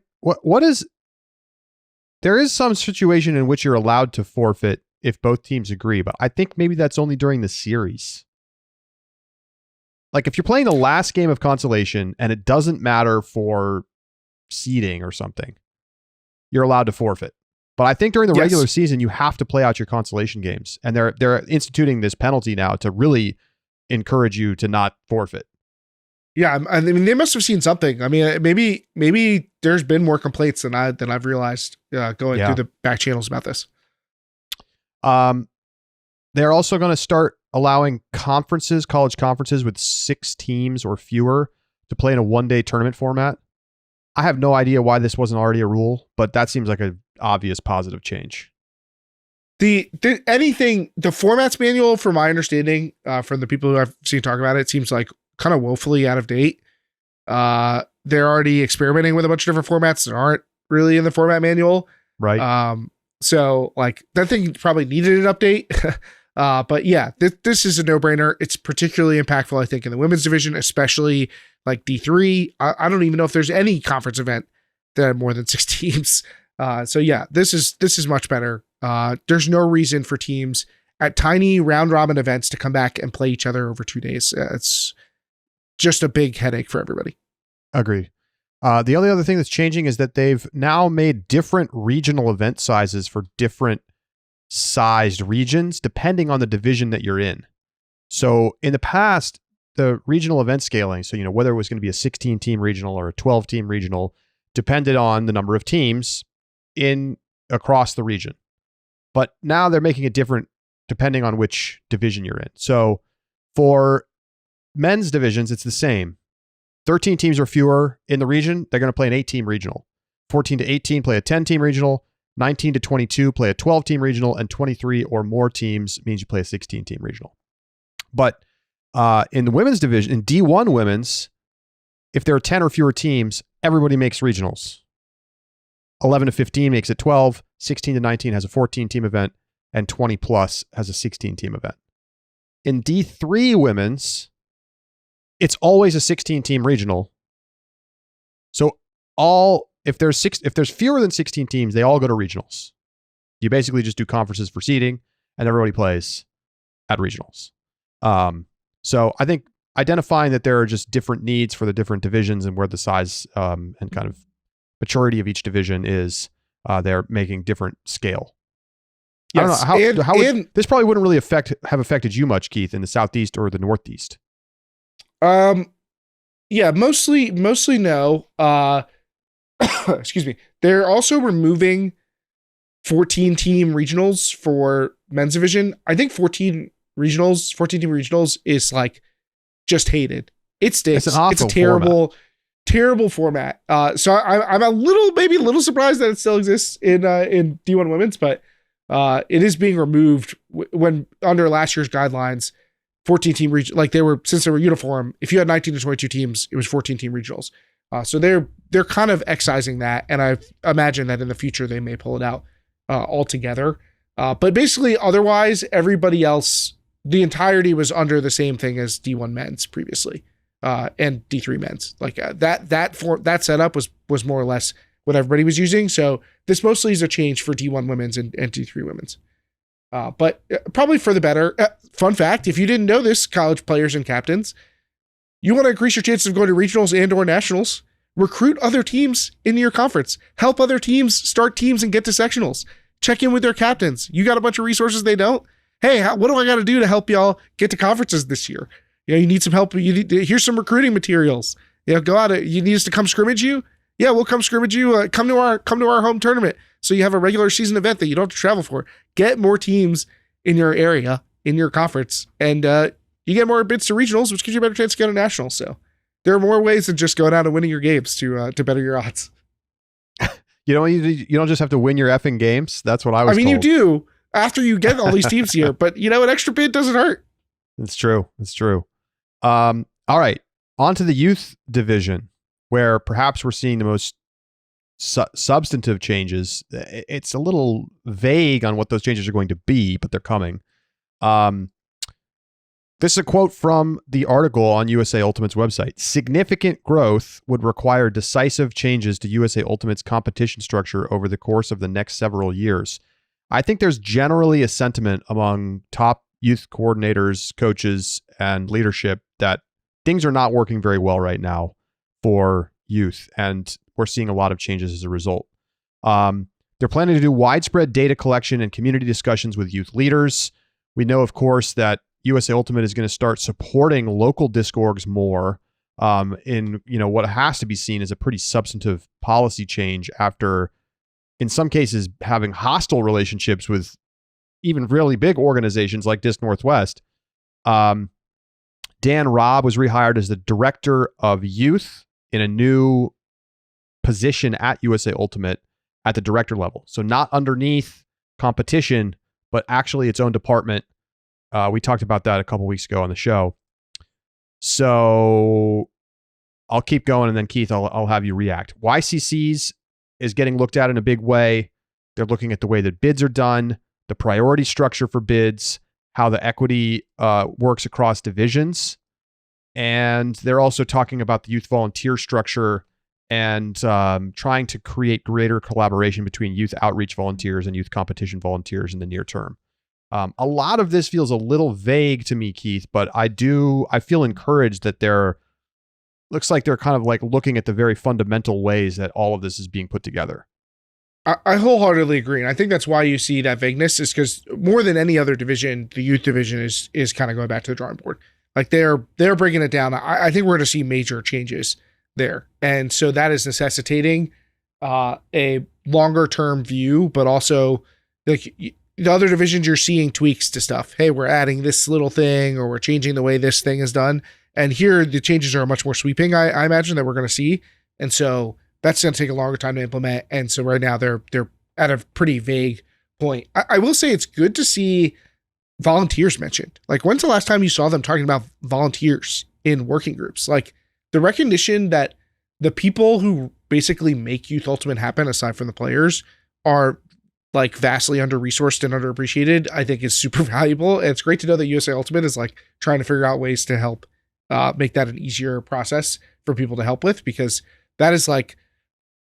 there is some situation in which you're allowed to forfeit if both teams agree, but I think maybe that's only during the series. Like if you're playing the last game of consolation and it doesn't matter for seeding or something, you're allowed to forfeit. But I think during the regular season, you have to play out your consolation games, and they're instituting this penalty now to really encourage you to not forfeit. Yeah, I mean, they must have seen something. I mean, maybe there's been more complaints than I've realized going through the back channels about this. They're also going to start allowing college conferences with 6 teams or fewer to play in a one-day tournament format. I have no idea why this wasn't already a rule, but that seems like an obvious positive change. The formats manual, from my understanding, from the people who I've seen talk about it, seems like kind of woefully out of date. They're already experimenting with a bunch of different formats that aren't really in the format manual. Right. So like that thing probably needed an update. But yeah, this is a no-brainer. It's particularly impactful, I think, in the women's division, especially like D3. I don't even know if there's any conference event that had more than 6 teams. So yeah, this is much better. There's no reason for teams at tiny round robin events to come back and play each other over 2 days. It's just a big headache for everybody. Agreed. The only other thing that's changing is that they've now made different regional event sizes for different sized regions, depending on the division that you're in. So in the past, the regional event scaling, so whether it was going to be a 16-team regional or a 12-team regional, depended on the number of teams across the region. But now they're making it different depending on which division you're in. So for men's divisions, it's the same. 13 teams or fewer in the region, they're going to play an 8-team regional. 14 to 18 play a 10-team regional. 19 to 22 play a 12-team regional, and 23 or more teams means you play a 16-team regional. But in the women's division, in D1 women's, if there are 10 or fewer teams, everybody makes regionals. 11 to 15 makes it 12, 16 to 19 has a 14-team event, and 20 plus has a 16-team event. In D3 women's, it's always a 16-team regional. So if there's fewer than 16 teams, they all go to regionals. You basically just do conferences for seeding, and everybody plays at regionals. So I think identifying that there are just different needs for the different divisions and where the size and kind of maturity of each division is, they're making different scale. Yes. I don't know how this probably wouldn't really have affected you much, Keith, in the Southeast or the Northeast. Yeah, mostly no. Excuse me. They're also removing 14 team regionals for men's division. I think 14 team regionals is like just hated. It stinks. It's a terrible format. So I'm maybe a little surprised that it still exists in D1 women's, but it is being removed when under last year's guidelines. 14 team region, like since they were uniform, if you had 19 to 22 teams, it was 14 team regionals. So they're kind of excising that, and I imagine that in the future they may pull it out altogether. But basically, otherwise, everybody else, the entirety was under the same thing as D1 men's previously, and D3 men's. Like that setup was more or less what everybody was using. So this mostly is a change for D1 women's and D3 women's. But probably for the better. Fun fact, if you didn't know this, college players and captains, you want to increase your chances of going to regionals and or nationals, recruit other teams into your conference, help other teams start teams and get to sectionals, check in with their captains. You got a bunch of resources they don't. Hey, what do I got to do to help y'all get to conferences this year? You need some help. Here's some recruiting materials. Go out. You need us to come scrimmage you? Yeah, we'll come scrimmage you. Come to our home tournament. So you have a regular season event that you don't have to travel for. Get more teams in your area, in your conference, and you get more bids to regionals, which gives you a better chance to go to nationals. So there are more ways than just going out and winning your games to better your odds. You don't just have to win your effing games. That's what I was told. You do after you get all these teams here, but an extra bid doesn't hurt. It's true. All right, on to the youth division, where perhaps we're seeing the most substantive changes. It's a little vague on what those changes are going to be, but they're coming. This is a quote from the article on USA Ultimate's website. Significant growth would require decisive changes to USA Ultimate's competition structure over the course of the next several years. I think there's generally a sentiment among top youth coordinators, coaches, and leadership that things are not working very well right now for youth, and we're seeing a lot of changes as a result. They're planning to do widespread data collection and community discussions with youth leaders. We know, of course, that USA Ultimate is going to start supporting local disc orgs more in what has to be seen as a pretty substantive policy change after, in some cases, having hostile relationships with even really big organizations like Disc Northwest. Dan Robb was rehired as the director of youth in a new position at USA Ultimate at the director level. So not underneath competition, but actually its own department. We talked about that a couple weeks ago on the show. So I'll keep going, and then Keith, I'll have you react. YCCs is getting looked at in a big way. They're looking at the way that bids are done, the priority structure for bids, how the equity works across divisions. And they're also talking about the youth volunteer structure and trying to create greater collaboration between youth outreach volunteers and youth competition volunteers in the near term. A lot of this feels a little vague to me, Keith, but I feel encouraged that looks like they're kind of like looking at the very fundamental ways that all of this is being put together. I wholeheartedly agree. And I think that's why you see that vagueness, is because more than any other division, the youth division is kind of going back to the drawing board. Like they're breaking it down. I think we're going to see major changes there. And so that is necessitating a longer term view, but also like the other divisions, you're seeing tweaks to stuff. Hey, we're adding this little thing, or we're changing the way this thing is done. And here the changes are much more sweeping, I imagine, that we're going to see. And so that's going to take a longer time to implement. And so right now they're at a pretty vague point. I will say it's good to see volunteers mentioned. Like, when's the last time you saw them talking about volunteers in working groups? Like, the recognition that the people who basically make Youth Ultimate happen, aside from the players, are like vastly under-resourced and underappreciated, I think is super valuable. And it's great to know that USA Ultimate is like trying to figure out ways to help make that an easier process for people to help with, because that is like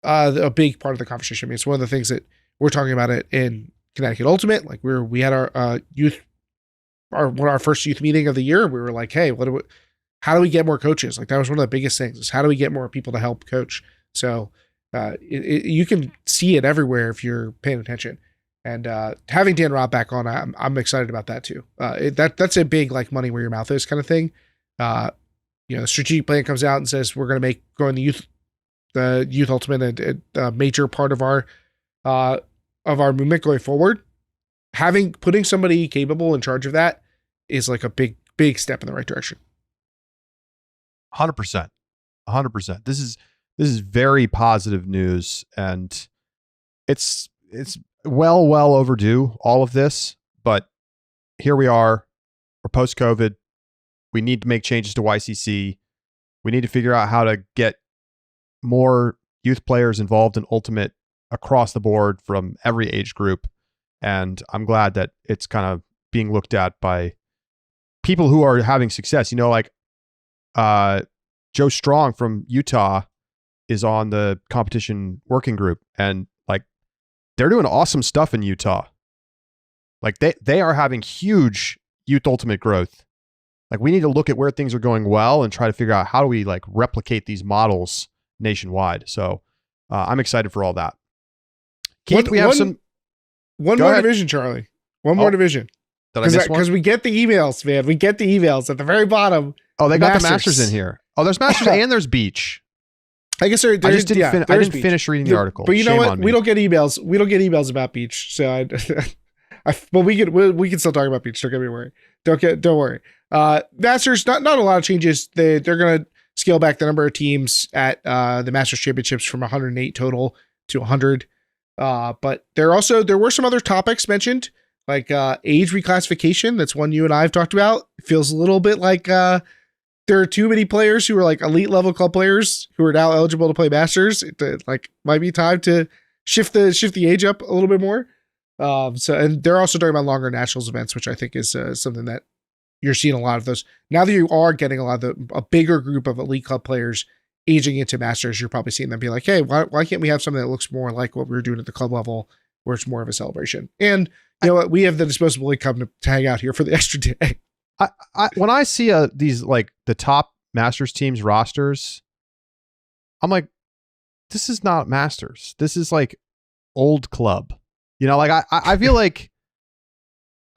a big part of the conversation. I mean, it's one of the things that we're talking about it in Connecticut Ultimate. Like we had our our first youth meeting of the year. We were like, hey, how do we get more coaches? Like that was one of the biggest things, is how do we get more people to help coach? So You can see it everywhere if you're paying attention. And having Dan Robb back on, I'm excited about that too. That's a big like money where your mouth is kind of thing. The strategic plan comes out and says we're going to make growing the youth ultimate a major part of our movement going forward. Putting somebody capable in charge of that is like a big step in the right direction. 100%. This is very positive news, and it's well overdue, all of this, but here we are. We're post-COVID. We need to make changes to YCC. We need to figure out how to get more youth players involved in Ultimate across the board from every age group. And I'm glad that it's kind of being looked at by people who are having success. Like Joe Strong from Utah is on the competition working group, and like they're doing awesome stuff in Utah. Like they are having huge youth ultimate growth. Like we need to look at where things are going well and try to figure out how do we like replicate these models nationwide. So I'm excited for all that. Keith, we have one more division, Charlie. One more division. Did I miss one? Because we get the emails, man. We get the emails at the very bottom. Oh, they got the Masters in here. Oh, there's Masters and there's Beach. I guess I didn't finish reading the article. But you know what? We don't get emails. We don't get emails about Beach. So but we can still talk about Beach. Don't get me worried. Don't worry. Masters, not a lot of changes. They're gonna scale back the number of teams at the Masters Championships from 108 total to 100. But there were some other topics mentioned, like age reclassification. That's one you and I have talked about. It feels a little bit like there are too many players who are like elite level club players who are now eligible to play Masters. It might be time to shift the age up a little bit more. And they're also talking about longer nationals events, which I think is something that you're seeing a lot of those. Now that you are getting a bigger group of elite club players aging into Masters, you're probably seeing them be like, hey, why can't we have something that looks more like what we were doing at the club level, where it's more of a celebration? And you know what? We have the disposable income to hang out here for the extra day. When I see these like the top Masters teams rosters, I'm like, this is not Masters. This is like old club. Like I feel like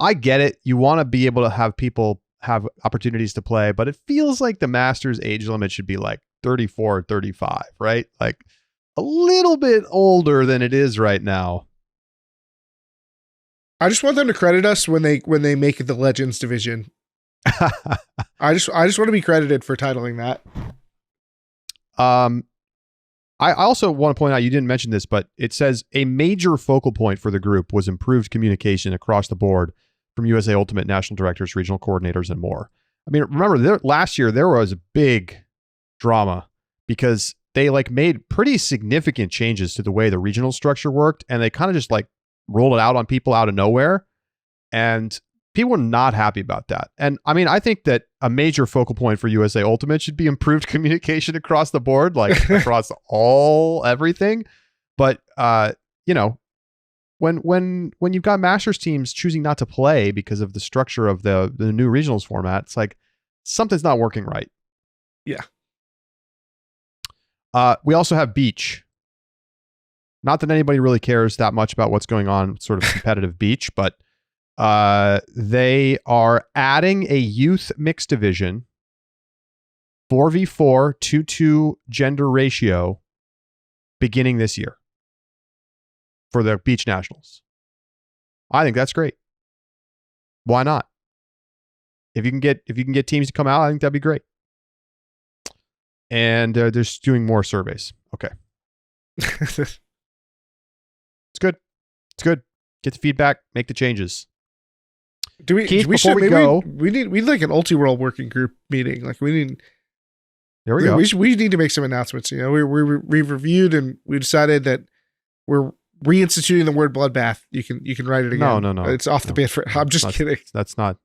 I get it. You want to be able to have people have opportunities to play, but it feels like the Masters age limit should be like 34, 35, right? Like a little bit older than it is right now. I just want them to credit us when they make the Legends division. I just want to be credited for titling that. I also want to point out, you didn't mention this, but it says a major focal point for the group was improved communication across the board from USA Ultimate national directors, regional coordinators, and more. I mean, remember last year there was a big drama because they like made pretty significant changes to the way the regional structure worked, and they kind of just like rolled it out on people out of nowhere, and people were not happy about that. And I mean, I think that a major focal point for USA Ultimate should be improved communication across the board, like across everything. But when you've got Masters teams choosing not to play because of the structure of the new regionals format, it's like something's not working right. Yeah. We also have Beach. Not that anybody really cares that much about what's going on with sort of competitive Beach, but they are adding a youth mixed division, 4v4, 2-2 gender ratio, beginning this year for the Beach Nationals. I think that's great. Why not? If you can get teams to come out, I think that'd be great. And they're just doing more surveys. Okay. It's good. It's good. Get the feedback, make the changes. Keith, we need like an Ulti-World working group meeting. Like we need to make some announcements. We reviewed and we decided that we're reinstituting the word bloodbath. You can write it again. No. It's off the bed for I'm just kidding. That's not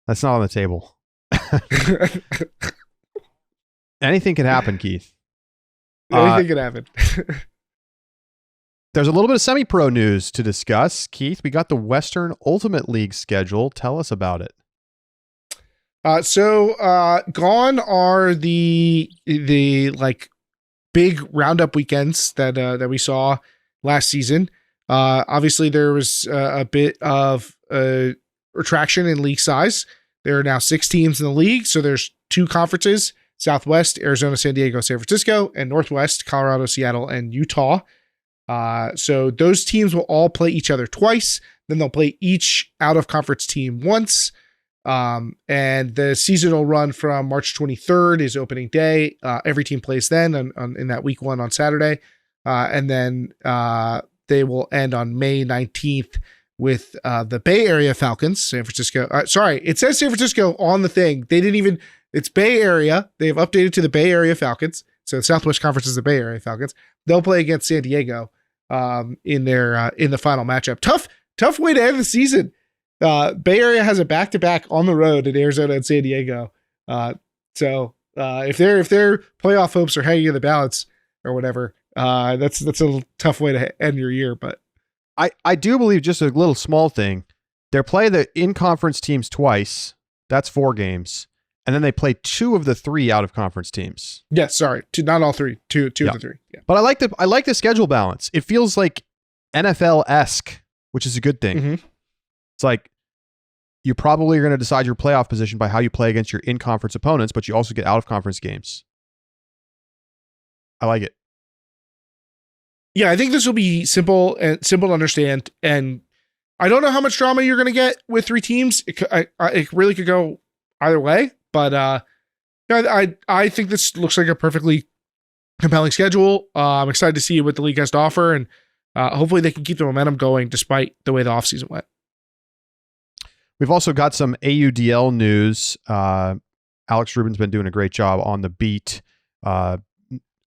on the table. Anything can happen, Keith. Anything can happen. There's a little bit of semi-pro news to discuss. Keith, we got the Western Ultimate League schedule. Tell us about it. So gone are the like big roundup weekends that we saw last season. Obviously, there was a bit of retraction in league size. There are now 6 teams in the league, so there's 2 conferences: Southwest, Arizona, San Diego, San Francisco, and Northwest, Colorado, Seattle, and Utah. So those teams will all play each other twice. Then they'll play each out-of-conference team once. And the season will run from March 23rd is opening day. Every team plays then in that week 1 on Saturday. And then they will end on May 19th with the Bay Area Falcons, San Francisco. Sorry, it says San Francisco on the thing. It's Bay Area. They have updated to the Bay Area Falcons. So the Southwest Conference is the Bay Area Falcons. They'll play against San Diego in the final matchup. Tough way to end the season. Bay Area has a back-to-back on the road in Arizona and San Diego. So if their playoff hopes are hanging in the balance or whatever, that's a tough way to end your year. But I do believe, just a little small thing, they play the in-conference teams twice. That's 4 games. And then they play 2 of the 3 out-of-conference teams. Yes, sorry. Not all 3. Two of the 3. Yeah. But I like the schedule balance. It feels like NFL-esque, which is a good thing. Mm-hmm. It's like you're probably going to decide your playoff position by how you play against your in-conference opponents, but you also get out-of-conference games. I like it. Yeah, I think this will be simple to understand. And I don't know how much drama you're going to get with 3 teams. It really could go either way. But I think this looks like a perfectly compelling schedule. I'm excited to see what the league has to offer, and hopefully they can keep the momentum going despite the way the offseason went. We've also got some AUDL news. Alex Rubin's been doing a great job on the beat. Of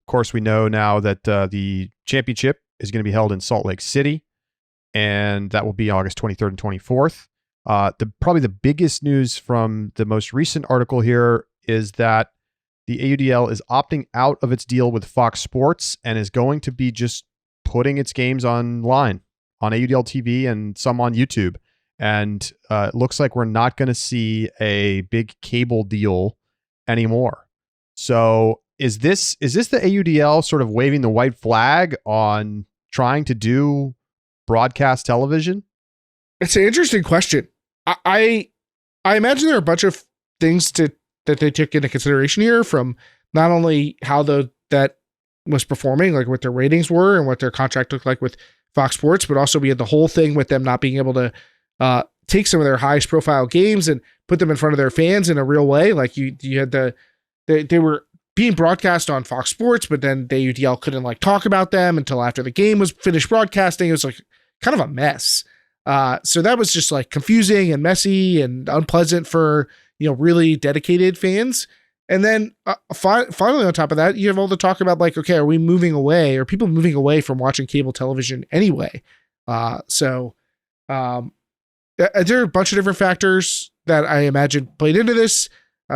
course, we know now that the championship is going to be held in Salt Lake City, and that will be August 23rd and 24th. Probably the biggest news from the most recent article here is that the AUDL is opting out of its deal with Fox Sports and is going to be just putting its games online on AUDL TV and some on YouTube. And it looks like we're not going to see a big cable deal anymore. So is this the AUDL sort of waving the white flag on trying to do broadcast television? It's an interesting question. I imagine there are a bunch of things that they took into consideration here, from not only how that was performing, like what their ratings were and what their contract looked like with Fox Sports, but also we had the whole thing with them not being able to take some of their highest profile games and put them in front of their fans in a real way. Like you had they were being broadcast on Fox Sports, but then the UDL couldn't talk about them until after the game was finished broadcasting. It was kind of a mess. So that was just confusing and messy and unpleasant for, really dedicated fans. And then finally, on top of that, you have all the talk about okay, are we moving away? Are people moving away from watching cable television anyway? So there are a bunch of different factors that I imagine played into this.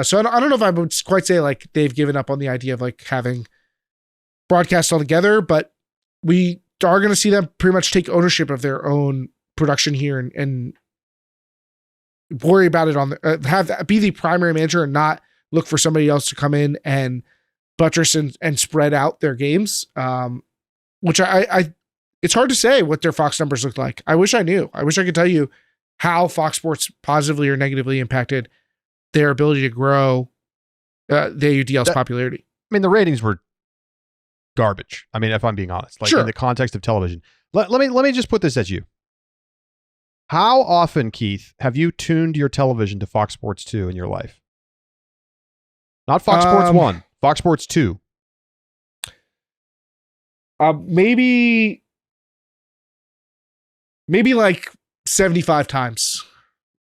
So I don't know if I would quite say they've given up on the idea of having broadcast altogether, but we are going to see them pretty much take ownership of their own production here and worry about it be the primary manager and not look for somebody else to come in and buttress and spread out their games. Which it's hard to say what their Fox numbers look like. I wish I knew. I wish I could tell you how Fox Sports positively or negatively impacted their ability to grow the AUDL's popularity. I mean, the ratings were garbage. I mean, if I'm being honest, sure. In the context of television, let me just put this at you. How often, Keith, have you tuned your television to Fox Sports 2 in your life? Not Fox Sports 1, Fox Sports 2. Maybe 75 times.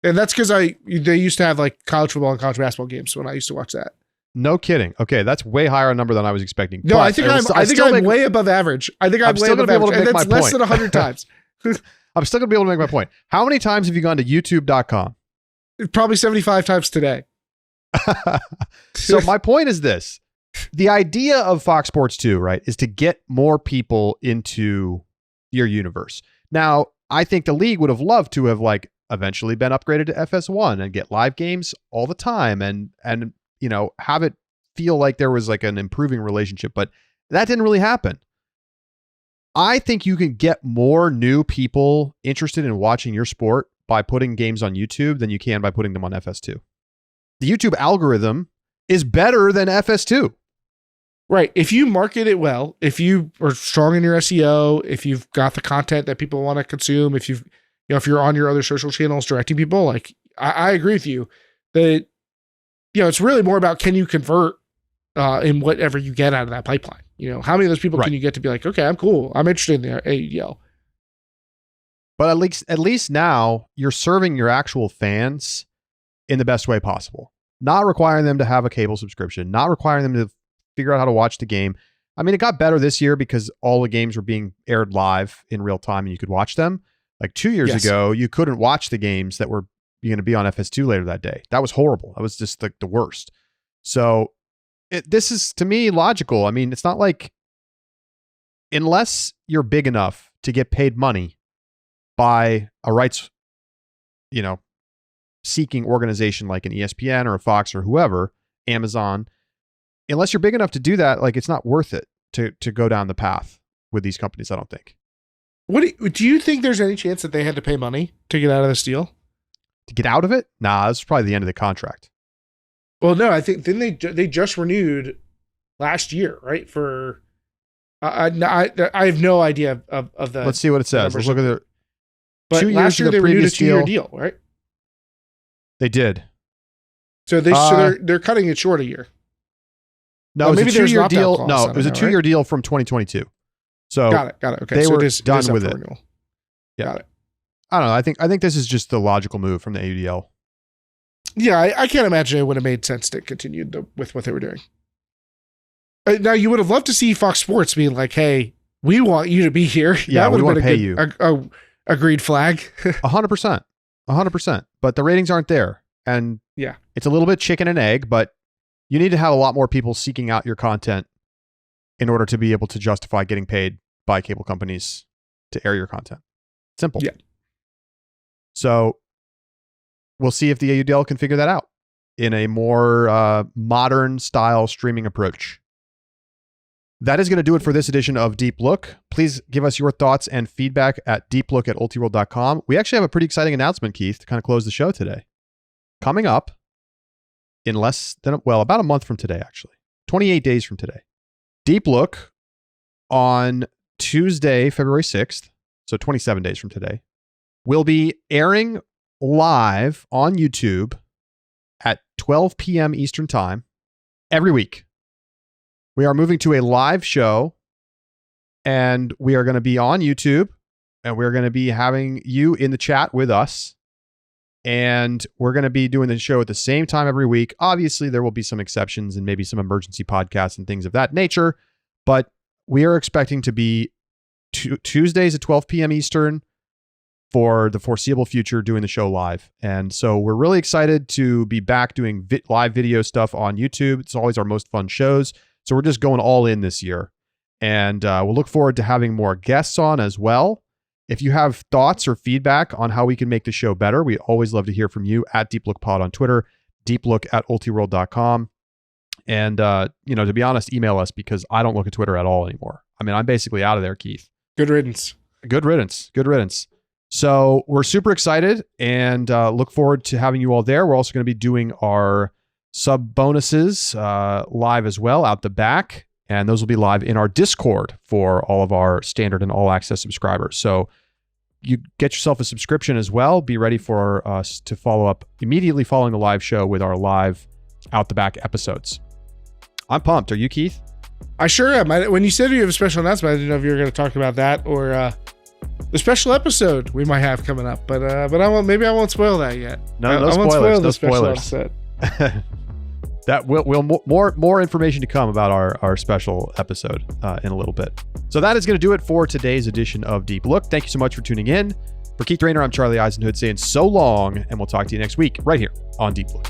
And that's because they used to have college football and college basketball games when I used to watch that. No kidding. Okay, that's way higher a number than I was expecting. No, I think I'm way above average. I think I'm way above average. And that's less than 100 times. I'm still going to be able to make my point. How many times have you gone to youtube.com? Probably 75 times today. So my point is this. The idea of Fox Sports 2, right, is to get more people into your universe. Now, I think the league would have loved to have eventually been upgraded to FS1 and get live games all the time and have it feel like there was an improving relationship. But That didn't really happen. I think you can get more new people interested in watching your sport by putting games on YouTube than you can by putting them on FS2. The YouTube algorithm is better than FS2. Right. If you market it well, if you are strong in your SEO, if you've got the content that people want to consume, if you're on your other social channels directing people, like I agree with you that, it's really more about, can you convert in whatever you get out of that pipeline? How many of those people can you get to be like, okay, I'm cool, I'm interested in the AUDL. But at least now you're serving your actual fans in the best way possible. Not requiring them to have a cable subscription, not requiring them to figure out how to watch the game. I mean, it got better this year because all the games were being aired live in real time and you could watch them. Like 2 years ago, you couldn't watch the games that were going to be on FS2 later that day. That was horrible. That was just the worst. So this is, to me, logical. I mean, it's not like, unless you're big enough to get paid money by a rights, seeking organization like an ESPN or a Fox or whoever, Amazon, unless you're big enough to do that, like, it's not worth it to go down the path with these companies, I don't think. Do you think there's any chance that they had to pay money to get out of this deal? To get out of it? Nah, this is probably the end of the contract. Well, no, I think then they just renewed last year, right? For I have no idea of the. Let's see what it says. Let's look at the. But 2 years last year of the they renewed a previous 2-year deal, right? They did. So they're cutting it short a year. No, well, it was a 2-year deal. Clause, no, it was a 2-year deal from 2022. So got it. Okay, they so were it done with it. Renewal. Yeah. Got it. I don't know. I think this is just the logical move from the AUDL. Yeah, I can't imagine it would have made sense to continue with what they were doing. Now, you would have loved to see Fox Sports being like, "Hey, we want you to be here." Yeah, that would we want have to pay been you. A green flag. 100%. But the ratings aren't there, and yeah, it's a little bit chicken and egg. But you need to have a lot more people seeking out your content in order to be able to justify getting paid by cable companies to air your content. Simple. Yeah. So we'll see if the AUDL can figure that out in a more modern style streaming approach. That is going to do it for this edition of Deep Look. Please give us your thoughts and feedback at deeplook@ultiworld.com. We actually have a pretty exciting announcement, Keith, to kind of close the show today. Coming up in about a month from today, actually. 28 days from today. Deep Look on Tuesday, February 6th, so 27 days from today, will be airing live on YouTube at 12 p.m. Eastern Time every week. We are moving to a live show, and we are going to be on YouTube, and we're going to be having you in the chat with us, and we're going to be doing the show at the same time every week. Obviously, there will be some exceptions and maybe some emergency podcasts and things of that nature, but we are expecting to be Tuesdays at 12 p.m. Eastern for the foreseeable future doing the show live. And so we're really excited to be back doing live video stuff on YouTube. It's always our most fun shows. So we're just going all in this year. And we'll look forward to having more guests on as well. If you have thoughts or feedback on how we can make the show better, we always love to hear from you at DeepLookPod on Twitter, deeplook@ultiworld.com. And, to be honest, email us because I don't look at Twitter at all anymore. I mean, I'm basically out of there, Keith. Good riddance. Good riddance. So we're super excited and look forward to having you all there. We're also going to be doing our sub bonuses live as well out the back. And those will be live in our Discord for all of our standard and all access subscribers. So you get yourself a subscription as well. Be ready for us to follow up immediately following the live show with our live out the back episodes. I'm pumped. Are you, Keith? I sure am. When you said you have a special announcement, I didn't know if you were going to talk about that or the special episode we might have coming up. But maybe I won't spoil that yet. No spoilers. No spoilers. That will more information to come about our special episode in a little bit. So that is going to do it for today's edition of Deep Look. Thank you so much for tuning in. For Keith Rayner, I'm Charlie Eisenhood saying so long, and we'll talk to you next week right here on Deep Look.